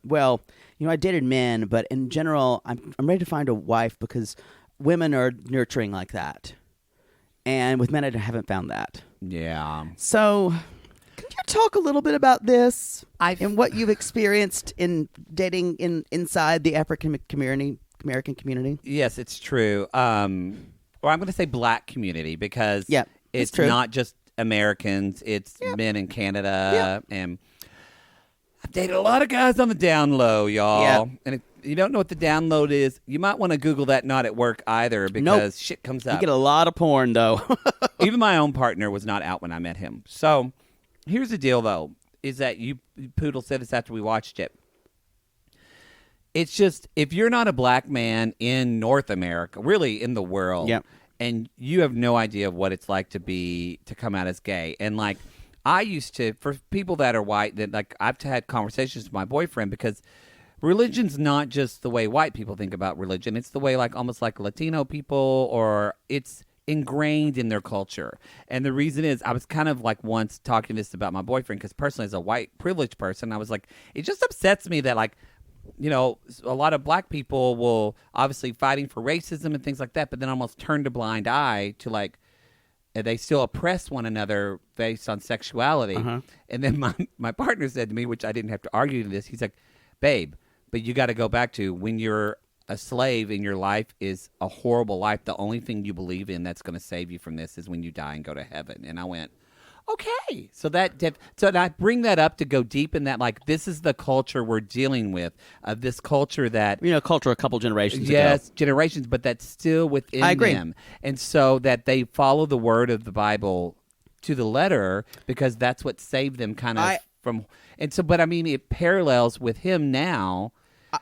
well, I dated men, but in general, I'm ready to find a wife because women are nurturing like that, and with men, I haven't found that. Yeah. So, can you talk a little bit about this I've- and what you've experienced in dating inside the African American community? Yes, it's true. Or I'm going to say black community because Yeah, it's true. not just Americans. It's men in Canada. And I've dated a lot of guys on the down low, y'all. Yeah. And if you don't know what the download is, you might want to Google that not at work either because shit comes You up. get a lot of porn, though. Even my own partner was not out when I met him. So here's the deal, though, is that Poodle said this after we watched it. It's just, if you're not a black man in North America, really in the world, Yep. and you have no idea what it's like to come out as gay. And like, I used to, for people that are white, that like I've had conversations with my boyfriend because religion's not just the way white people think about religion. It's the way like almost like Latino people, or it's ingrained in their culture. And the reason is, I was kind of like once talking this about my boyfriend because personally as a white privileged person, I was like, it just upsets me that like, a lot of black people will obviously fighting for racism and things like that, but then almost turn a blind eye to like, they still oppress one another based on sexuality. Uh-huh. And then my partner said to me, which I didn't have to argue to this, he's like, babe, but you got to go back to when you're a slave and your life is a horrible life, the only thing you believe in that's going to save you from this is when you die and go to heaven. And I went, okay. So I bring that up to go deep in that, like, this is the culture we're dealing with, of this culture that, Culture a couple generations ago. yes, generations, but that's still within I agree. them. And so that they follow the word of the Bible to the letter because that's what saved them kind of from. And so, but I mean, it parallels with him now.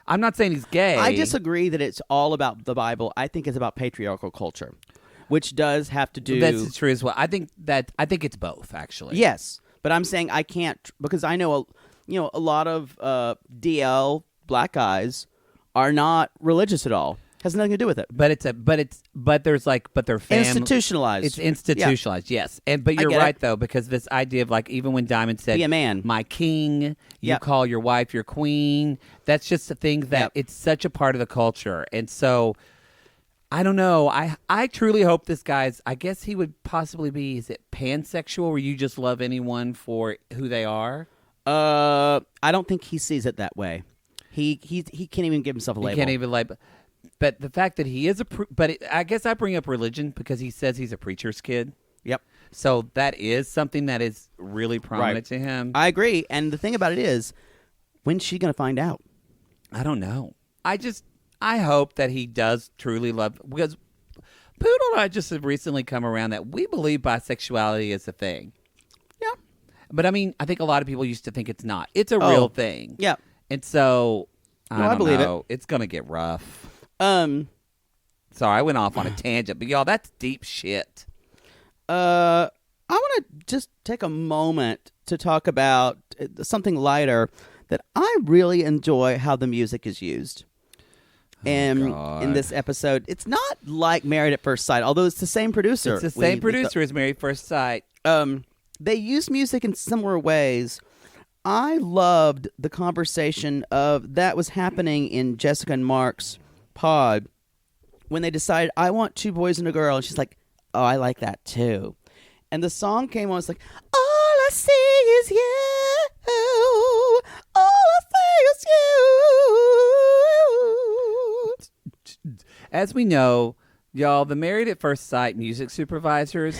I'm not saying he's gay. I disagree that it's all about the Bible. I think it's about patriarchal culture, which does have to do. That's true as well. I think it's both, actually. Yes, but I'm saying I can't, because I know a lot of DL black guys are not religious at all. Has nothing to do with it. But they're family Institutionalized. It's institutionalized, yes. But you're get right it. though, because this idea of like, even when Diamond said, Be a man. my king, you Yep. call your wife your queen. That's just a thing that Yep. it's such a part of the culture. And so I don't know. I truly hope this guy's, I guess he would possibly be, is it pansexual, where you just love anyone for who they are? I don't think he sees it that way. He can't even give himself a label. He can't even label. But the fact that he is I guess I bring up religion because he says he's a preacher's kid. Yep. So that is something that is really prominent to him. I agree. And the thing about it is, when's she going to find out? I don't know. I hope that he does truly love, because Poodle and I just have recently come around that we believe bisexuality is a thing. Yeah. But I mean, I think a lot of people used to think it's not. It's a real thing. Yeah. And so I don't believe it. know. It's going to get rough. Sorry, I went off on a tangent, but y'all, that's deep shit. I want to just take a moment to talk about something lighter that I really enjoy how the music is used. And in this episode, it's not like Married at First Sight, although it's the same producer. It's the same producer as Married at First Sight. They use music in similar ways. I loved the conversation that was happening in Jessica and Mark's pod when they decided, I want two boys and a girl. And she's like, oh, I like that too. And the song came on. It's like, all I see is you. All I see is you. As we know, y'all, the Married at First Sight music supervisors,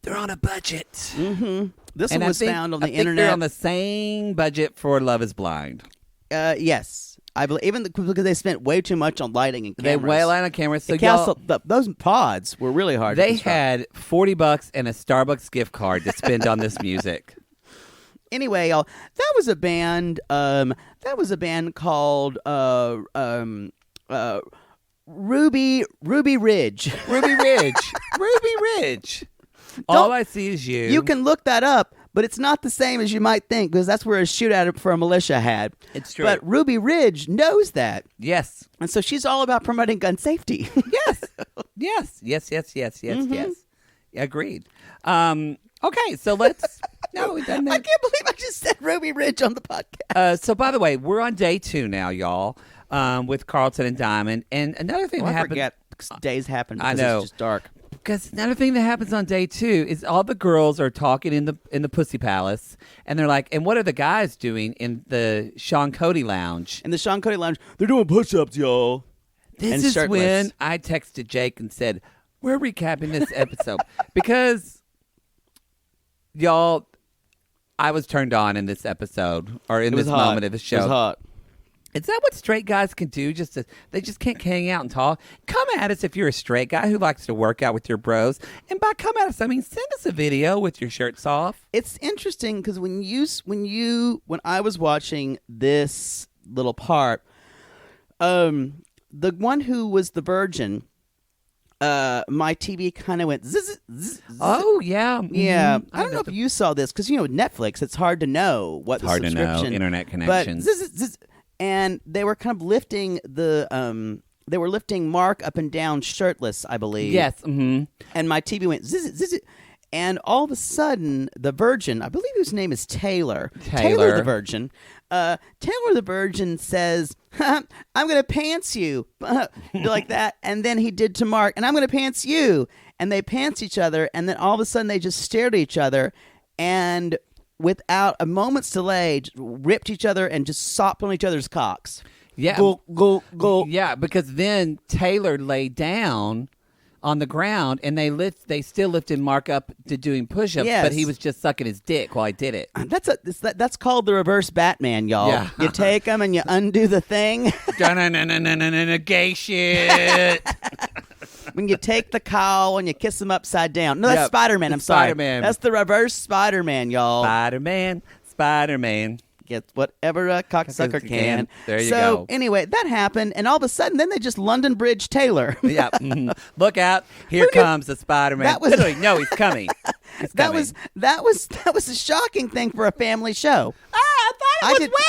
they're on a budget. Mm-hmm. This And one was found on the I think internet. they're on the same budget for Love is Blind. Yes. I believe even because they spent way too much on lighting and They cameras. way light on cameras. So The castle, those pods were really hard. They to construct. had $40 and a Starbucks gift card to spend on this music. Anyway, y'all, that was a band. That was a band called Ruby Ridge. Ruby Ridge. Ruby Ridge. All I see is you. You can look that up, but it's not the same as you might think because that's where a shootout for a militia had. It's true. But Ruby Ridge knows that. Yes. And so she's all about promoting gun safety. Yes. Agreed. Okay, so let's... No, we done that. I can't believe I just said Ruby Ridge on the podcast. So, by the way, we're on day 2 now, y'all, with Carlton and Diamond. And another thing that I happened... forget days happen because I know. it's just dark. Because another thing that happens on day 2 is all the girls are talking in the Pussy Palace, and they're like, and what are the guys doing in the Sean Cody Lounge? In the Sean Cody Lounge, they're doing push-ups, y'all. This and is shirtless. when I texted Jake and said, we're recapping this episode. Because, y'all, I was turned on in this episode, or in this moment of the show. It was hot. Is that what straight guys can do? They just can't hang out and talk? Come at us if you're a straight guy who likes to work out with your bros. And by come at us, I mean send us a video with your shirts off. It's interesting because when I was watching this little part, the one who was the virgin, my TV kind of went zzz, zzz, zzz. Oh, yeah. Yeah. Mm-hmm. I don't know if you saw this because, Netflix, it's hard to know what the hard to know. subscription. Internet connections. But zzz, zzz, zzz. And they were kind of lifting they were lifting Mark up and down shirtless, I believe. Yes. Mm-hmm. And my TV went zzz, zzz, zzz. And all of a sudden, the Virgin, I believe his name is Taylor. Taylor the Virgin. Taylor the Virgin says, I'm going to pants you. Like that. And then he did to Mark, and I'm going to pants you. And they pants each other. And then all of a sudden, they just stared at each other. And without a moment's delay, just ripped each other and just sopped on each other's cocks. Yeah. Go. Yeah, because then Taylor lay down on the ground, and they still lifted Mark up to doing push-ups, Yes. but he was just sucking his dick while he did it. That's called the reverse Batman, y'all. Yeah. You take them and you undo the thing. Gay shit. When you take the cowl and you kiss them upside down. No, that's Yep. Spider-Man. I'm sorry. Spider-Man. That's the reverse Spider-Man, y'all. Spider-Man. Get whatever a cocksucker can. There you so, go. anyway, that happened, and all of a sudden, then they just London Bridge Taylor. Yeah. Mhm. Look out. Here comes the Spider-Man. That was- Literally, no, he's coming. He's That coming. was a shocking thing for a family show. I thought it was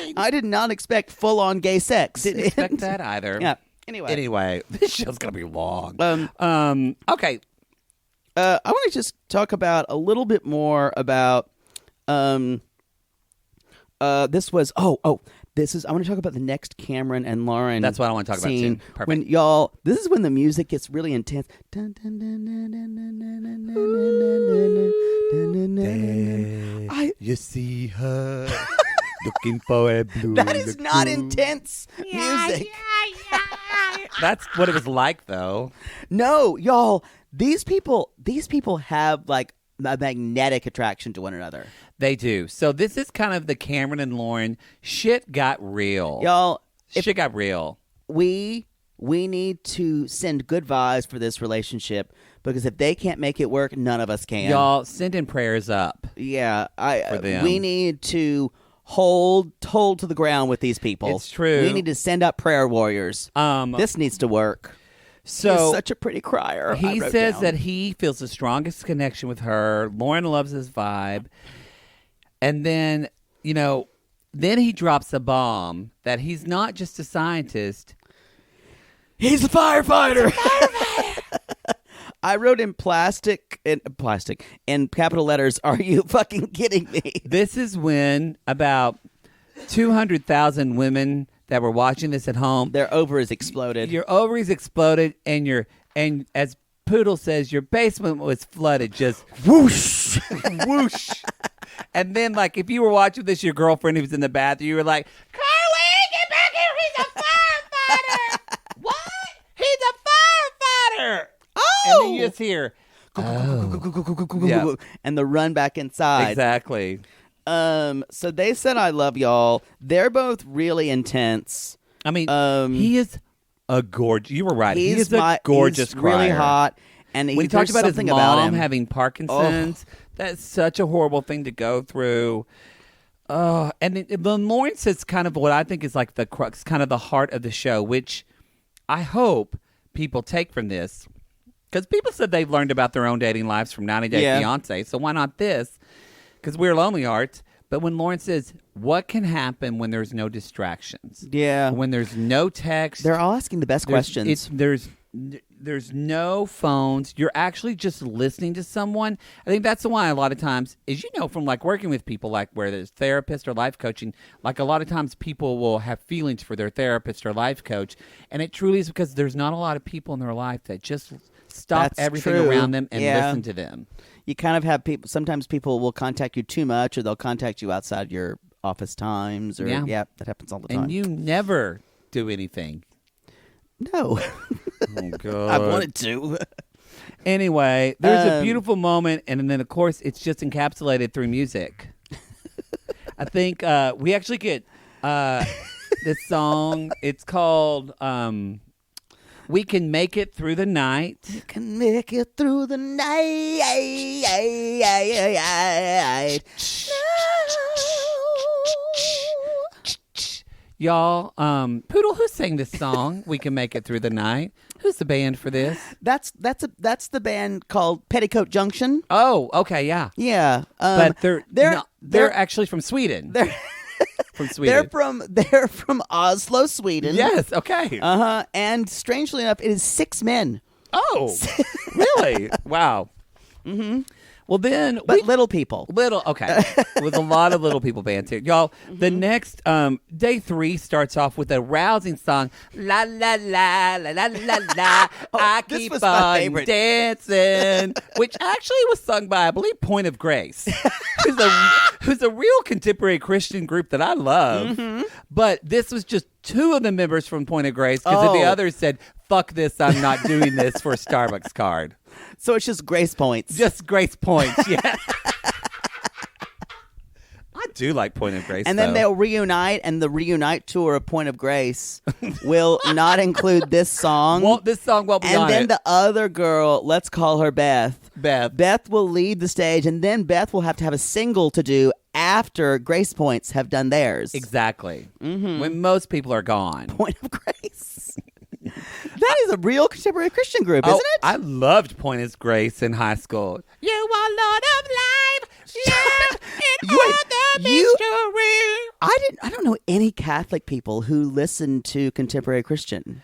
women. I did not expect full-on gay sex. Didn't expect that either. Yeah. Anyway, this show's going to be long. Okay. I want to just talk about a little bit more about this was this is I want to talk about the next Cameron and Lauren. That's what I want to talk about scene. too. Perfect. When y'all, this is when the music gets really intense. Dun, dun, dun, dun, dun, dun, dun, dun, dun, dun, dun, dun, dun, dun. You see her looking for a blue That is not intense music. That's what it was like, though. No, y'all, these people have like a magnetic attraction to one another. They do. So this is kind of the Cameron and Lauren. Shit got real. Y'all, Shit got real. we need to send good vibes for this relationship because if they can't make it work, none of us can. Y'all, send in prayers up. Yeah, For them. we need to hold to the ground with these people. It's true. We need to send up prayer warriors. This needs to work. So He's such a pretty crier. he says that he feels the strongest connection with her. Lauren loves his vibe. And then, then he drops a bomb that he's not just a scientist. he's a firefighter. I wrote in in capital letters, are you fucking kidding me? This is when about 200,000 women that were watching this at home, Their ovaries exploded. your ovaries exploded, and as Poodle says, your basement was flooded, just whoosh, whoosh. And then, like, if you were watching this, your girlfriend who was in the bathroom, you were like, Carly, get back here! He's a firefighter! What? He's a firefighter! Oh! And then you just hear, And the run back inside. exactly. So they said I love y'all. They're both really intense. I mean, he is a gorgeous. You were right. He is a gorgeous crier. Really hot. And when he talked about his mom having Parkinson's, that's such a horrible thing to go through. And then Lawrence is kind of what I think is like the crux, kind of the heart of the show, which I hope people take from this. Because people said they've learned about their own dating lives from 90 Day Fiancé, so why not this? Because we're Lonely Hearts. But when Lawrence says, what can happen when there's no distractions? Yeah. When there's no text. They're all asking the best questions. There's no phones. You're actually just listening to someone. I think that's why a lot of times, as you know, from like working with people, like where there's therapist or life coaching, like a lot of times people will have feelings for their therapist or life coach. And it truly is because there's not a lot of people in their life that just stop everything around them and listen to them. You kind of have people, sometimes people will contact you too much or they'll contact you outside your office times. Or that happens all the time. And you never do anything. No. Oh, God. I wanted to. Anyway, there's a beautiful moment, and then, of course, it's just encapsulated through music. I think we actually get this song. It's called We Can Make It Through the Night. We can make it through the night. Y'all, Poodle, who sang this song? We Can Make It Through the Night. Who's the band for this? That's the band called Petticoat Junction. Oh, okay, yeah, yeah. But they're actually from Sweden. They're from Sweden. They're from Oslo, Sweden. Yes. Okay. And strangely enough, it is 6 men. Oh, really? Wow. Mm-hmm. Well, then, little people. Okay. With a lot of little people bands here. Y'all, the next, day 3 starts off with a rousing song. La, la, la, la, la, la, la. I keep on dancing. Which actually was sung by, I believe, Point of Grace. who's a real contemporary Christian group that I love. Mm-hmm. But this was just 2 of the members from Point of Grace because the others said, fuck this, I'm not doing this for a Starbucks card. So it's just grace points. Just grace points, yeah. I do like Point of Grace, and then they'll reunite, and the reunite tour of Point of Grace will not include this song. This song won't be on it. And then the other girl, let's call her Beth. Beth will lead the stage, and then Beth will have to have a single to do after Grace Points have done theirs. Exactly. Mm-hmm. When most people are gone. Point of Grace. That is a real contemporary Christian group, isn't it? I loved Point of Grace in high school. You are Lord of Life, love and all the mystery. I don't know any Catholic people who listen to contemporary Christian.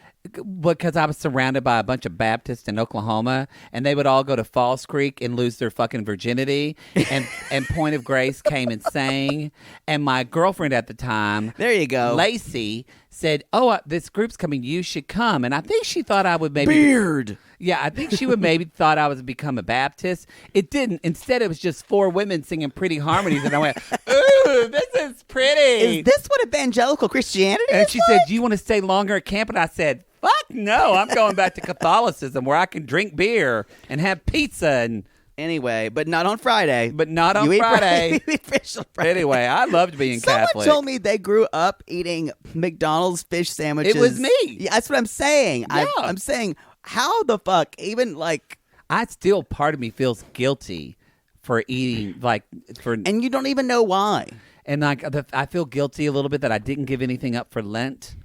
Because I was surrounded by a bunch of Baptists in Oklahoma, and they would all go to Falls Creek and lose their fucking virginity. And Point of Grace came and sang. And my girlfriend at the time, there you go, Lacey, said, this group's coming, you should come. And I think she thought I would maybe... Beard! Yeah, I think she would maybe thought I would become a Baptist. It didn't. Instead, it was just 4 women singing pretty harmonies. And I went, ooh, this is pretty. Is this what evangelical Christianity is? And she said, do you want to stay longer at camp? And I said, fuck no, I'm going back to Catholicism where I can drink beer and have pizza and... Anyway, but not on Friday. But not on Friday. You eat fish on Friday. Anyway, I loved being Catholic. Someone told me they grew up eating McDonald's fish sandwiches. It was me. Yeah, that's what I'm saying. Yeah. I'm saying, how the fuck, even like... part of me feels guilty for eating, And you don't even know why. And I feel guilty a little bit that I didn't give anything up for Lent.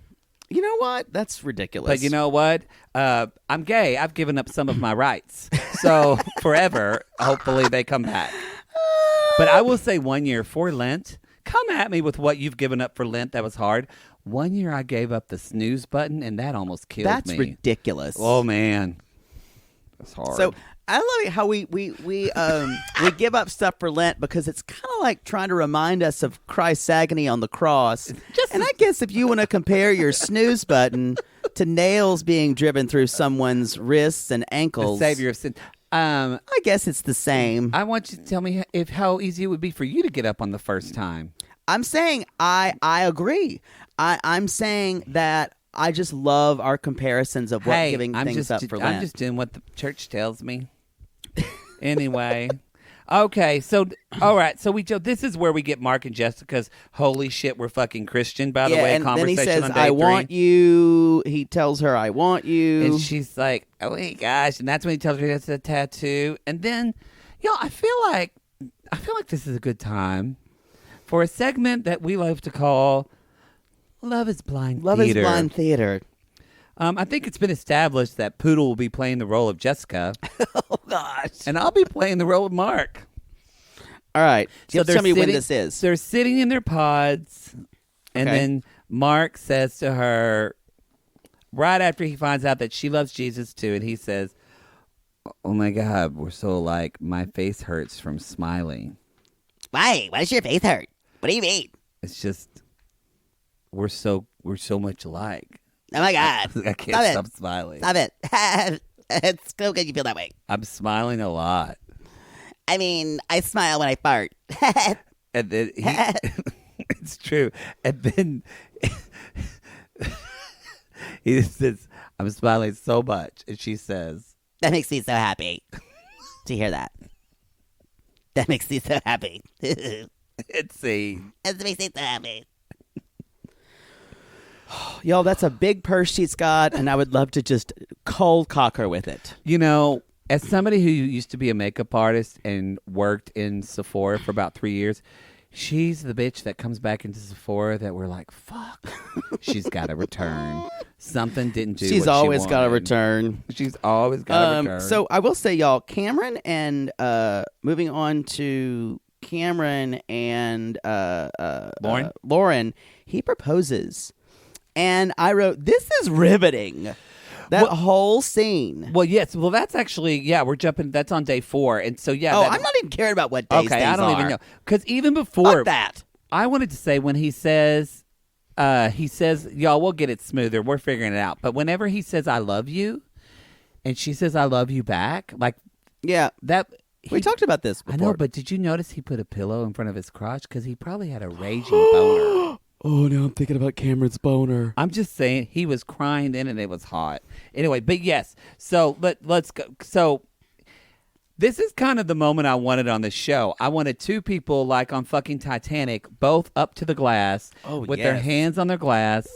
You know what? That's ridiculous. But you know what? I'm gay. I've given up some of my rights. So forever, hopefully they come back. But I will say 1 year for Lent, come at me with what you've given up for Lent. That was hard. 1 year I gave up the snooze button, and that almost killed me. That's ridiculous. Oh, man. That's hard. So I love it how we give up stuff for Lent because it's kind of like trying to remind us of Christ's agony on the cross. And I guess if you want to compare your snooze button to nails being driven through someone's wrists and ankles, the Savior of sin. I guess it's the same. I want you to tell me how easy it would be for you to get up on the first time. I'm saying I agree. I'm saying that I just love our comparisons of what giving things up for Lent. I'm just doing what the church tells me. Anyway, Okay, so all right, so this is where we get Mark and Jessica's holy shit, we're fucking Christian. By the way, and then conversation he says, on day "I 3. want you." He tells her, "I want you," and she's like, "Oh my gosh!" And that's when he tells her he has a tattoo. And then, I feel like this is a good time for a segment that we love to call "Love Is Blind Love Theater." Is Blind Theater. I think it's been established that Poodle will be playing the role of Jessica. Oh gosh! And I'll be playing the role of Mark. All right. So they're tell me when sitting- this is. They're sitting in their pods, and Okay. then Mark says to her, right after he finds out that she loves Jesus too, and he says, "Oh my God, we're so alike. My face hurts from smiling." Why? Why does your face hurt? What do you mean? It's just we're so much alike. Oh my God! I can't stop smiling. Stop it! It's so good you feel that way. I'm smiling a lot. I mean, I smile when I fart. And then it's true. And then he says, "I'm smiling so much," and she says, That makes me so happy to hear that. That makes me so happy. "It's see." That makes me so happy. Y'all, that's a big purse she's got, and I would love to just cold cock her with it. As somebody who used to be a makeup artist and worked in Sephora for about 3 years, she's the bitch that comes back into Sephora that we're like, fuck, she's got to return. Something didn't do She's what always she got to wanted. return. She's always got to return. So I will say, y'all, Cameron and moving on to Cameron and Lauren, he proposes. And I wrote, this is riveting. That whole scene. Well, yes. Well, that's actually, we're jumping. That's on day 4. And so, I'm not even caring about what days okay, I don't are. even know. Because even before Fuck that. I wanted to say when he says, y'all, we'll get it smoother. We're figuring it out. But whenever he says, "I love you," and she says, "I love you back," like, yeah, we talked about this before. I know, but did you notice he put a pillow in front of his crotch? Because he probably had a raging boner. Oh, now I'm thinking about Cameron's boner. I'm just saying, he was crying then and it was hot. Anyway, but yes. So let's go. So this is kind of the moment I wanted on the show. I wanted 2 people like on fucking Titanic, both up to the glass with their hands on their glass.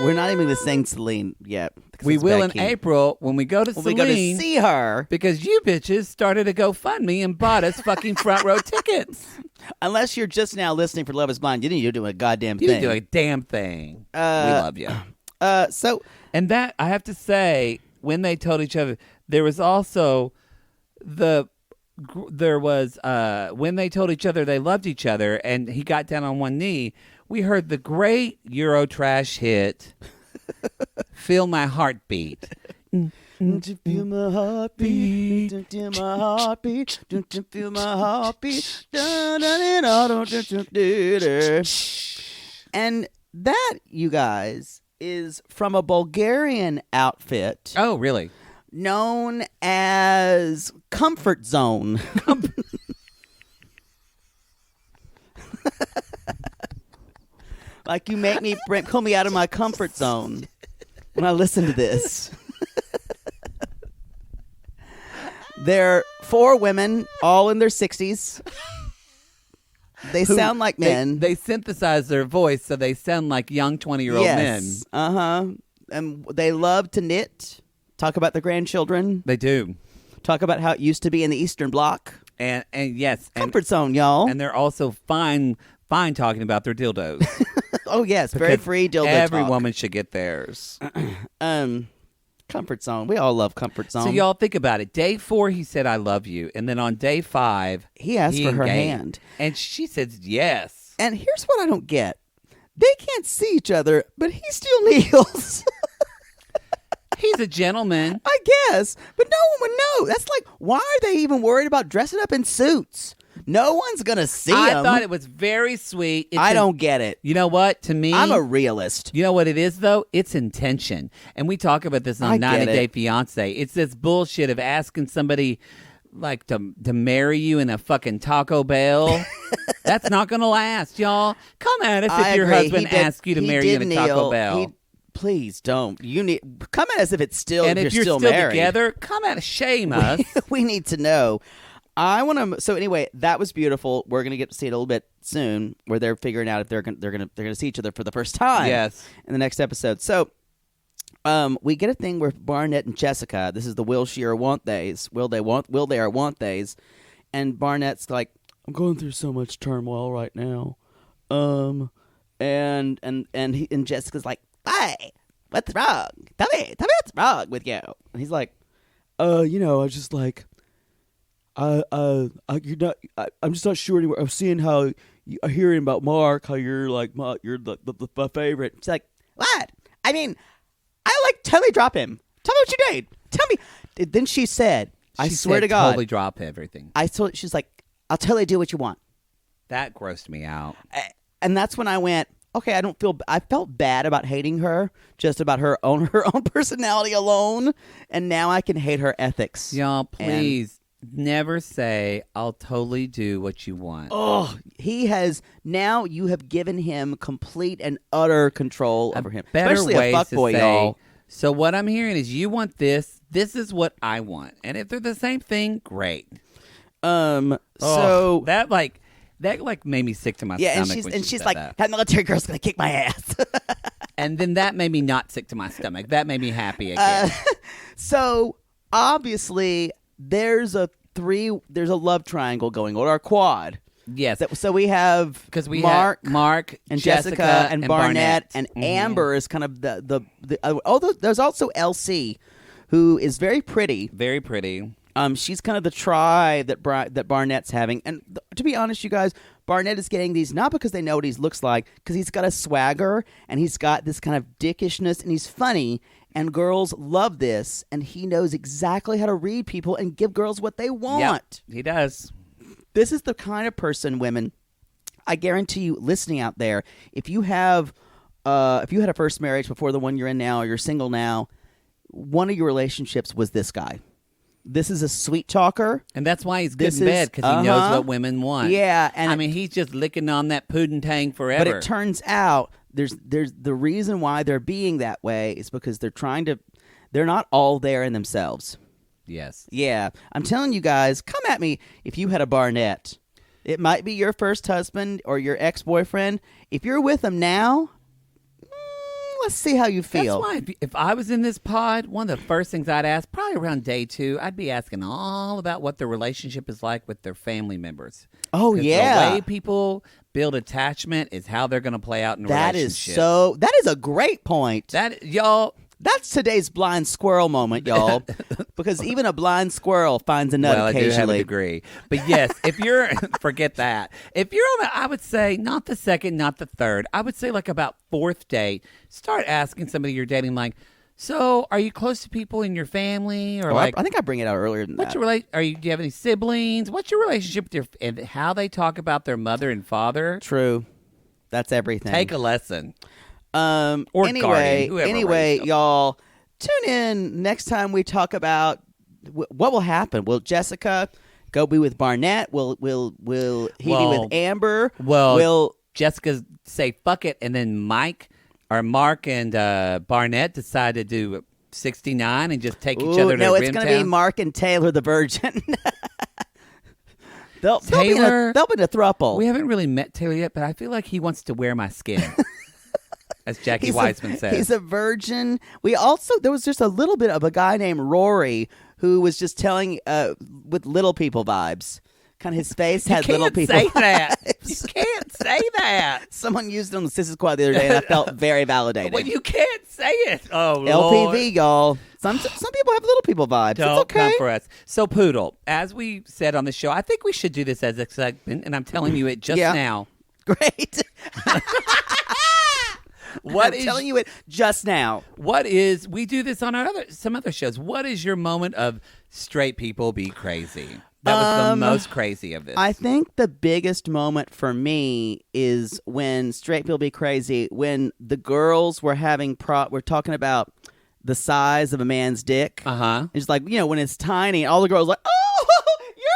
We're not even going to sing Celine yet. We will in April when we go to Celine. We go to see her. Because you bitches started a GoFundMe and bought us fucking front row tickets. Unless you're just now listening for Love Is Blind. You didn't do a goddamn thing. You didn't do a damn thing. We love you. And that, I have to say, when they told each other, there was also when they told each other they loved each other and he got down on one knee, we heard the great Eurotrash hit, "Feel My Heartbeat." Don't you feel my heartbeat? Don't you feel my heartbeat? Don't you feel my heartbeat? And that, you guys, is from a Bulgarian outfit Oh, really? known as Comfort Zone. Like you make me pull me out of my comfort zone when I listen to this. They're 4 women, all in their 60s. They sound like men. They synthesize their voice so they sound like young 20-year-old men. Yes. And they love to knit, talk about their grandchildren, They do. talk about how it used to be in the Eastern Bloc. And yes. Comfort zone, y'all. And they're also fine talking about their dildos. Oh, yes. Very Because free dildo Every talk. woman should get theirs. Comfort zone. We all love comfort zone. So y'all think about it. Day 4, he said, "I love you." And then on day 5, He asked for her engaged. hand. And she says yes. And here's what I don't get. They can't see each other, but he still kneels. He's a gentleman. I guess. But no one would know. That's like, why are they even worried about dressing up in suits? No one's going to see I them. thought it was very sweet. I don't get it. You know what? To me, I'm a realist. You know what it is, though? It's intention. And we talk about this I on get 90 Day it. Fiance. It's this bullshit of asking somebody like to marry you in a fucking Taco Bell That's not going to last, y'all. Come at us I if your agree. husband He did- asks you to he marry you did in a Taco kneel. Bell. Please don't. You need come at us if it's still And if if you're you're still married. together, come at us, shame us. We need to know. I want to. So anyway, that was beautiful. We're gonna get to see it a little bit soon, where they're figuring out if they're gonna see each other for the first time. Yes. In the next episode. So, we get a thing where Barnett and Jessica. This is the will she or won't they's. Will they or won't they's? And Barnett's like, I'm going through so much turmoil right now. And Jessica's like, hey, what's wrong? Tell me what's wrong with you. And he's like, I was just like, I'm just not sure anymore. I'm seeing how hearing about Mark, how you're like, you're the favorite. She's like, what? I mean, I like totally drop him. Tell me what you did. Tell me. Then she said, I swear to God, totally drop everything. She's like, I'll totally do what you want. That grossed me out. And that's when I went, okay, I felt bad about hating her, just about her own personality alone, and now I can hate her ethics. Y'all, please never say, I'll totally do what you want. Oh, now you have given him complete and utter control over him. Especially a fuckboy, y'all. So what I'm hearing is you want this is what I want. And if they're the same thing, great. So that made me sick to my stomach. And she's like, that military girl's gonna kick my ass. And then that made me not sick to my stomach. That made me happy again. So obviously there's a love triangle going on, or a quad. Yes. So we have Mark and Jessica and Barnett and Amber is kind of although there's also Elsie, who is very pretty. Very pretty. She's kind of the try that Barnett's having. And to be honest, you guys, Barnett is getting these not because they know what he looks like, because he's got a swagger and he's got this kind of dickishness and he's funny. And girls love this. And he knows exactly how to read people and give girls what they want. Yep, he does. This is the kind of person, women, I guarantee you, listening out there, if you had a first marriage before the one you're in now, or you're single now, one of your relationships was this guy. This is a sweet talker. And that's why he's good in bed, because he knows what women want. Yeah. And I mean, he's just licking on that poontang forever. But it turns out there's the reason why they're being that way is because they're not all there in themselves. Yes. Yeah. I'm telling you guys, come at me if you had a Barnett. It might be your first husband or your ex-boyfriend. If you're with him now, let's see how you feel. That's why if I was in this pod, one of the first things I'd ask, probably around day 2, I'd be asking all about what their relationship is like with their family members. Oh, yeah. The way people build attachment is how they're going to play out in a relationship. That is a great point. That's today's blind squirrel moment, y'all. Because even a blind squirrel finds a nut occasionally. I do have a degree. But yes, if you're, forget that. If you're on I would say not the second, not the third. I would say like about 4th date, start asking somebody you're dating like, so are you close to people in your family? Or I think I bring it out earlier than that. Do you have any siblings? What's your relationship with and how they talk about their mother and father? True. That's everything. Take a lesson. Or guardian, y'all, tune in next time we talk about what will happen. Will Jessica go be with Barnett? Will he be with Amber? Will Jessica say fuck it, and then Mark and Barnett decide to do 69 and just take each other to No, it's going to be Mark and Taylor the Virgin. They'll be in a throuple. We haven't really met Taylor yet, but I feel like he wants to wear my skin. As Jackie Weissman says. He's a virgin. There was just a little bit of a guy named Rory who was just telling with little people vibes. Kind of his face had little people vibes. You can't say that. Someone used it on the Sissy Squad the other day and I felt very validated. Well, you can't say it. Oh, LPV, Lord. y'all. Some people have little people vibes. Don't it's okay. come for us. So, Poodle, as we said on the show, I think we should do this as a segment, and I'm telling you it just now. Great. Telling you it just now. We do this on some other shows. What is your moment of straight people be crazy? That was the most crazy of this. I think the biggest moment for me is when straight people be crazy, when the girls were we're talking about the size of a man's dick. It's like, when it's tiny, all the girls are like, oh, you're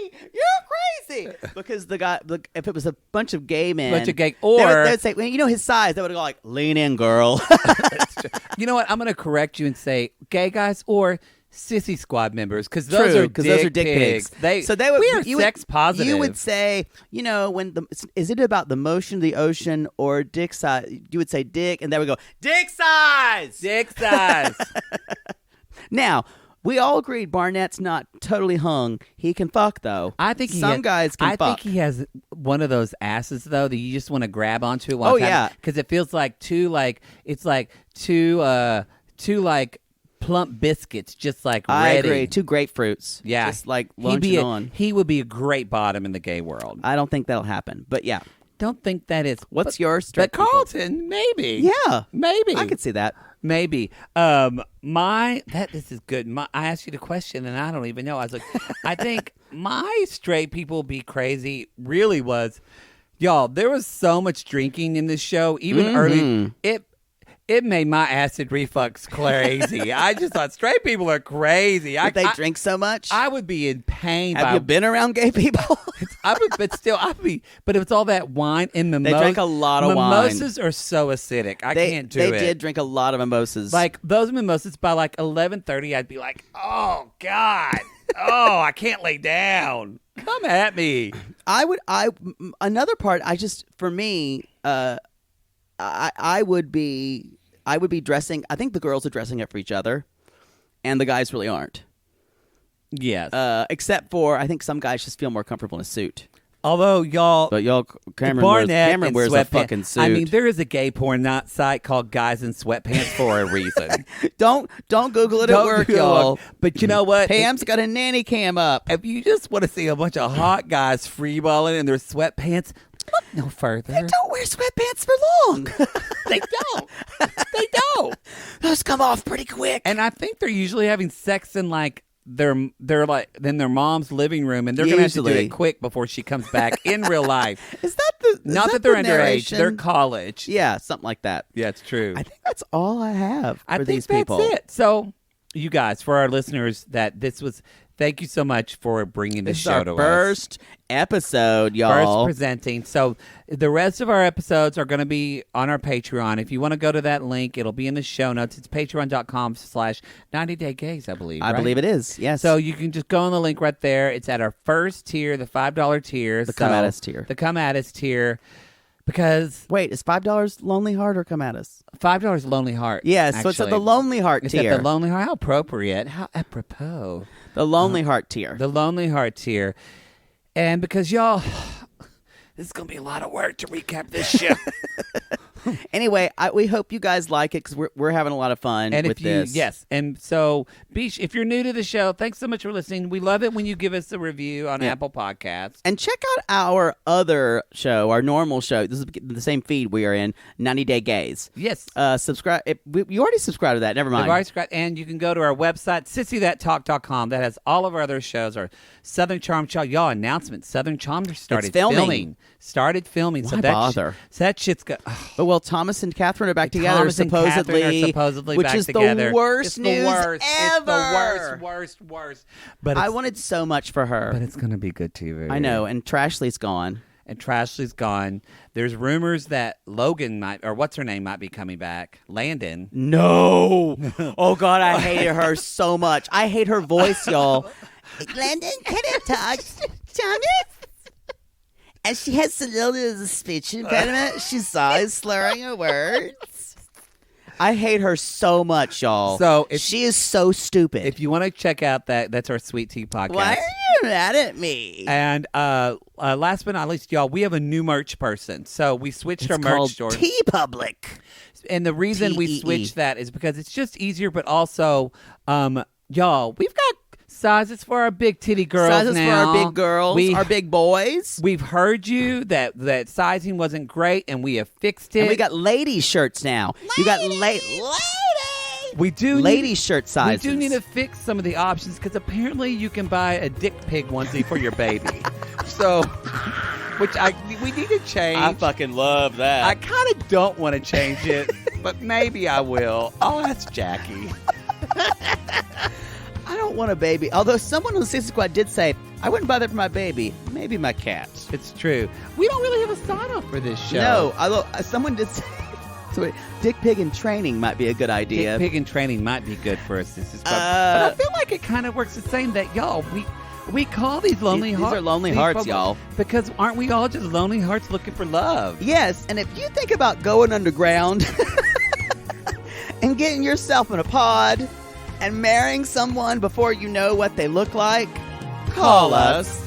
crazy. see. Because the guy, if it was a bunch of gay men, or they'd say, well, you know his size. They would go like, lean in, girl. You know what? I'm going to correct you and say gay guys or sissy squad members, because those are dick pigs. We are sex positive. You would say, you know, is it about the motion of the ocean or dick size? You would say dick, and they would go, dick size! Dick size! Now, we all agreed Barnett's not totally hung. He can fuck, though. I think some guys can fuck. I think he has one of those asses, though, that you just want to grab onto at one time. Yeah. Because it feels like two plump biscuits, just like ready. I agree. 2 grapefruits. Yeah. Just like lunching on. He would be a great bottom in the gay world. I don't think that'll happen. But yeah. Don't think that is. What's your straight But Carlton, maybe. Yeah. Maybe. I could see that. Maybe. This is good. I asked you the question and I don't even know. I was like, I think my straight people be crazy really was, y'all, there was so much drinking in this show, even early. It made my acid reflux crazy. I just thought straight people are crazy. They drink so much? I would be in pain. Have you been around gay people? But if it's all that wine and mimosas. They drank a lot of wine. Mimosas are so acidic. I can't do it. They did drink a lot of mimosas. Like those mimosas by like 11:30, I'd be like, oh God, oh, I can't lay down. Come at me. Another part. For me, I would be dressing. I think the girls are dressing up for each other, and the guys really aren't. Yes. Except for I think some guys just feel more comfortable in a suit. Although Cameron wears a fucking suit. I mean, there is a gay porn site called Guys in Sweatpants for a reason. Don't Google it at work, y'all. But you know what? Pam's got a nanny cam up. If you just want to see a bunch of hot guys freeballing in their sweatpants, look no further. They don't wear sweatpants for long. They don't. They don't. Those come off pretty quick. And I think they're usually having sex in like their mom's living room, and they're going to have to do it quick before she comes back in real life. Not that they're underage, they're college. Yeah, something like that. Yeah, it's true. I think that's all I have for these people. That's it. So, you guys, for our listeners, thank you so much for bringing this show to us. First episode, y'all. First presenting. So the rest of our episodes are going to be on our Patreon. If you want to go to that link, it'll be in the show notes. It's patreon.com/90daygays, I believe. I believe it is, yes. So you can just go on the link right there. It's at our first tier, the $5 tier. Come At Us tier. The Come At Us tier. Because... Wait, is $5 Lonely Heart or Come At Us? $5 Lonely Heart. Yes, so it's at the Lonely Heart tier. It's at the Lonely Heart. How appropriate. How apropos. The Lonely Heart tier. The Lonely Heart tier. And because y'all, this is going to be a lot of work to recap this show. Anyway, we hope you guys like it because we're having a lot of fun with this. Yes. And so, if you're new to the show, thanks so much for listening. We love it when you give us a review on Apple Podcasts. And check out our other show, our normal show. This is the same feed we are in, 90 Day Gays. Yes. Subscribe. You already subscribed to that. Never mind. You've already subscribed. And you can go to our website, sissythattalk.com. That has all of our other shows. Our Southern Charm show. Y'all, announcement. Southern Charm started filming. Started filming. Why bother? So that shit's good. Well, Thomas and Catherine are back together, Thomas supposedly. And Catherine are supposedly which back is together. The worst news ever. It's the worst. But I wanted so much for her. But it's going to be good TV. I know. And Trashley's gone. There's rumors that Logan what's her name might be coming back. Landon. No. Oh, God, I hated her so much. I hate her voice, y'all. Landon, can I talk, Thomas? And she has a little bit of a speech impediment. She's always slurring her words. I hate her so much, y'all. So she is so stupid. If you want to check out that's our Sweet Tea podcast. Why are you mad at me? And last but not least, y'all, we have a new merch person. So we switched our merch store. Tea Public. And the reason we switched that is because it's just easier, but also, y'all, we've got sizes for our big titty girls Sizes now. for our big girls, our big boys. We've heard you that sizing wasn't great, and we have fixed it. And we got lady shirts now. You got lady. We do lady shirt sizes. We do need to fix some of the options because apparently you can buy a dick pig onesie for your baby. So, we need to change. I fucking love that. I kind of don't want to change it, but maybe I will. I'll ask Jackie. I don't want a baby. Although someone on the Sissy Squad did say, I wouldn't buy that for my baby. Maybe my cat. It's true. We don't really have a sign-off for this show. No, although someone just so dick pig in training might be a good idea. Dick pig in training might be good for us. But I feel like it kind of works the same that y'all, we call these lonely hearts. These are lonely hearts, y'all. Because aren't we all just lonely hearts looking for love? Yes, and if you think about going underground and getting yourself in a pod and marrying someone before you know what they look like, call us.